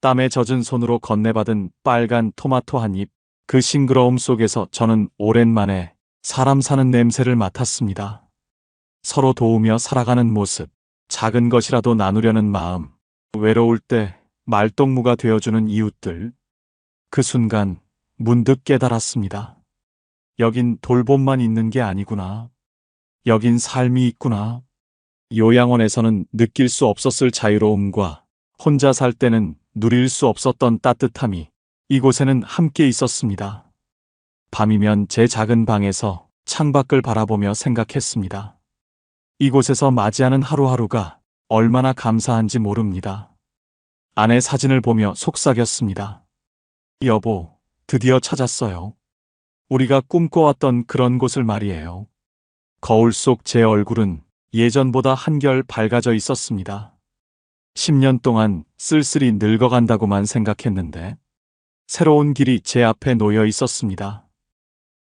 [SPEAKER 1] 땀에 젖은 손으로 건네받은 빨간 토마토 한 입, 그 싱그러움 속에서 저는 오랜만에 사람 사는 냄새를 맡았습니다. 서로 도우며 살아가는 모습, 작은 것이라도 나누려는 마음, 외로울 때 말동무가 되어주는 이웃들. 그 순간 문득 깨달았습니다. 여긴 돌봄만 있는 게 아니구나. 여긴 삶이 있구나. 요양원에서는 느낄 수 없었을 자유로움과 혼자 살 때는 누릴 수 없었던 따뜻함이 이곳에는 함께 있었습니다. 밤이면 제 작은 방에서 창밖을 바라보며 생각했습니다. 이곳에서 맞이하는 하루하루가 얼마나 감사한지 모릅니다. 아내 사진을 보며 속삭였습니다. 여보, 드디어 찾았어요. 우리가 꿈꿔왔던 그런 곳을 말이에요. 거울 속 제 얼굴은 예전보다 한결 밝아져 있었습니다. 10년 동안 쓸쓸히 늙어간다고만 생각했는데 새로운 길이 제 앞에 놓여 있었습니다.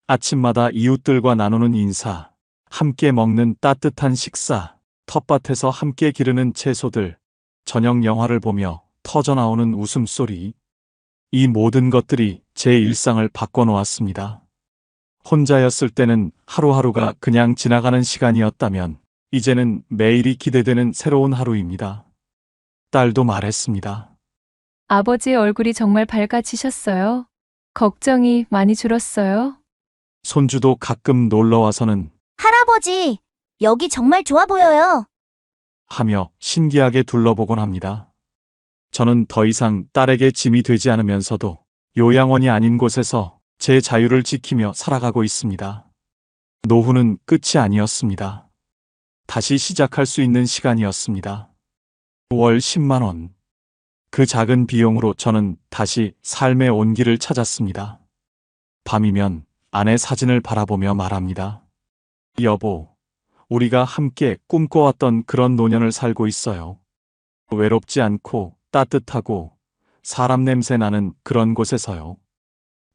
[SPEAKER 1] 아침마다 이웃들과 나누는 인사, 함께 먹는 따뜻한 식사, 텃밭에서 함께 기르는 채소들, 저녁 영화를 보며 터져나오는 웃음소리. 이 모든 것들이 제 일상을 바꿔놓았습니다. 혼자였을 때는 하루하루가 그냥 지나가는 시간이었다면 이제는 매일이 기대되는 새로운 하루입니다. 딸도 말했습니다.
[SPEAKER 10] 아버지의 얼굴이 정말 밝아지셨어요. 걱정이 많이 줄었어요.
[SPEAKER 1] 손주도 가끔 놀러와서는
[SPEAKER 11] 할아버지, 여기 정말 좋아 보여요.
[SPEAKER 1] 하며 신기하게 둘러보곤 합니다. 저는 더 이상 딸에게 짐이 되지 않으면서도 요양원이 아닌 곳에서 제 자유를 지키며 살아가고 있습니다. 노후는 끝이 아니었습니다. 다시 시작할 수 있는 시간이었습니다. 월 10만 원. 그 작은 비용으로 저는 다시 삶의 온기를 찾았습니다. 밤이면 아내 사진을 바라보며 말합니다. 여보, 우리가 함께 꿈꿔왔던 그런 노년을 살고 있어요. 외롭지 않고 따뜻하고 사람 냄새 나는 그런 곳에서요.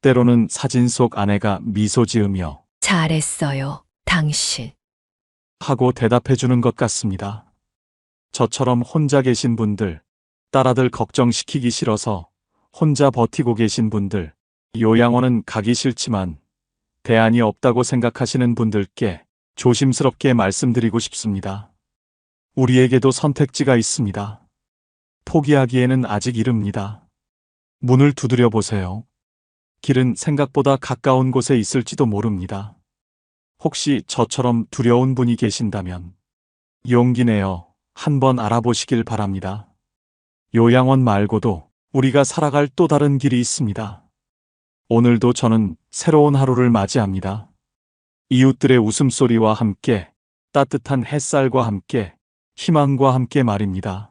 [SPEAKER 1] 때로는 사진 속 아내가 미소 지으며
[SPEAKER 8] 잘했어요, 당신.
[SPEAKER 1] 하고 대답해 주는 것 같습니다. 저처럼 혼자 계신 분들, 딸아들 걱정시키기 싫어서 혼자 버티고 계신 분들, 요양원은 가기 싫지만 대안이 없다고 생각하시는 분들께 조심스럽게 말씀드리고 싶습니다. 우리에게도 선택지가 있습니다. 포기하기에는 아직 이릅니다. 문을 두드려 보세요. 길은 생각보다 가까운 곳에 있을지도 모릅니다. 혹시 저처럼 두려운 분이 계신다면 용기 내어 한번 알아보시길 바랍니다. 요양원 말고도 우리가 살아갈 또 다른 길이 있습니다. 오늘도 저는 새로운 하루를 맞이합니다. 이웃들의 웃음소리와 함께, 따뜻한 햇살과 함께, 희망과 함께 말입니다.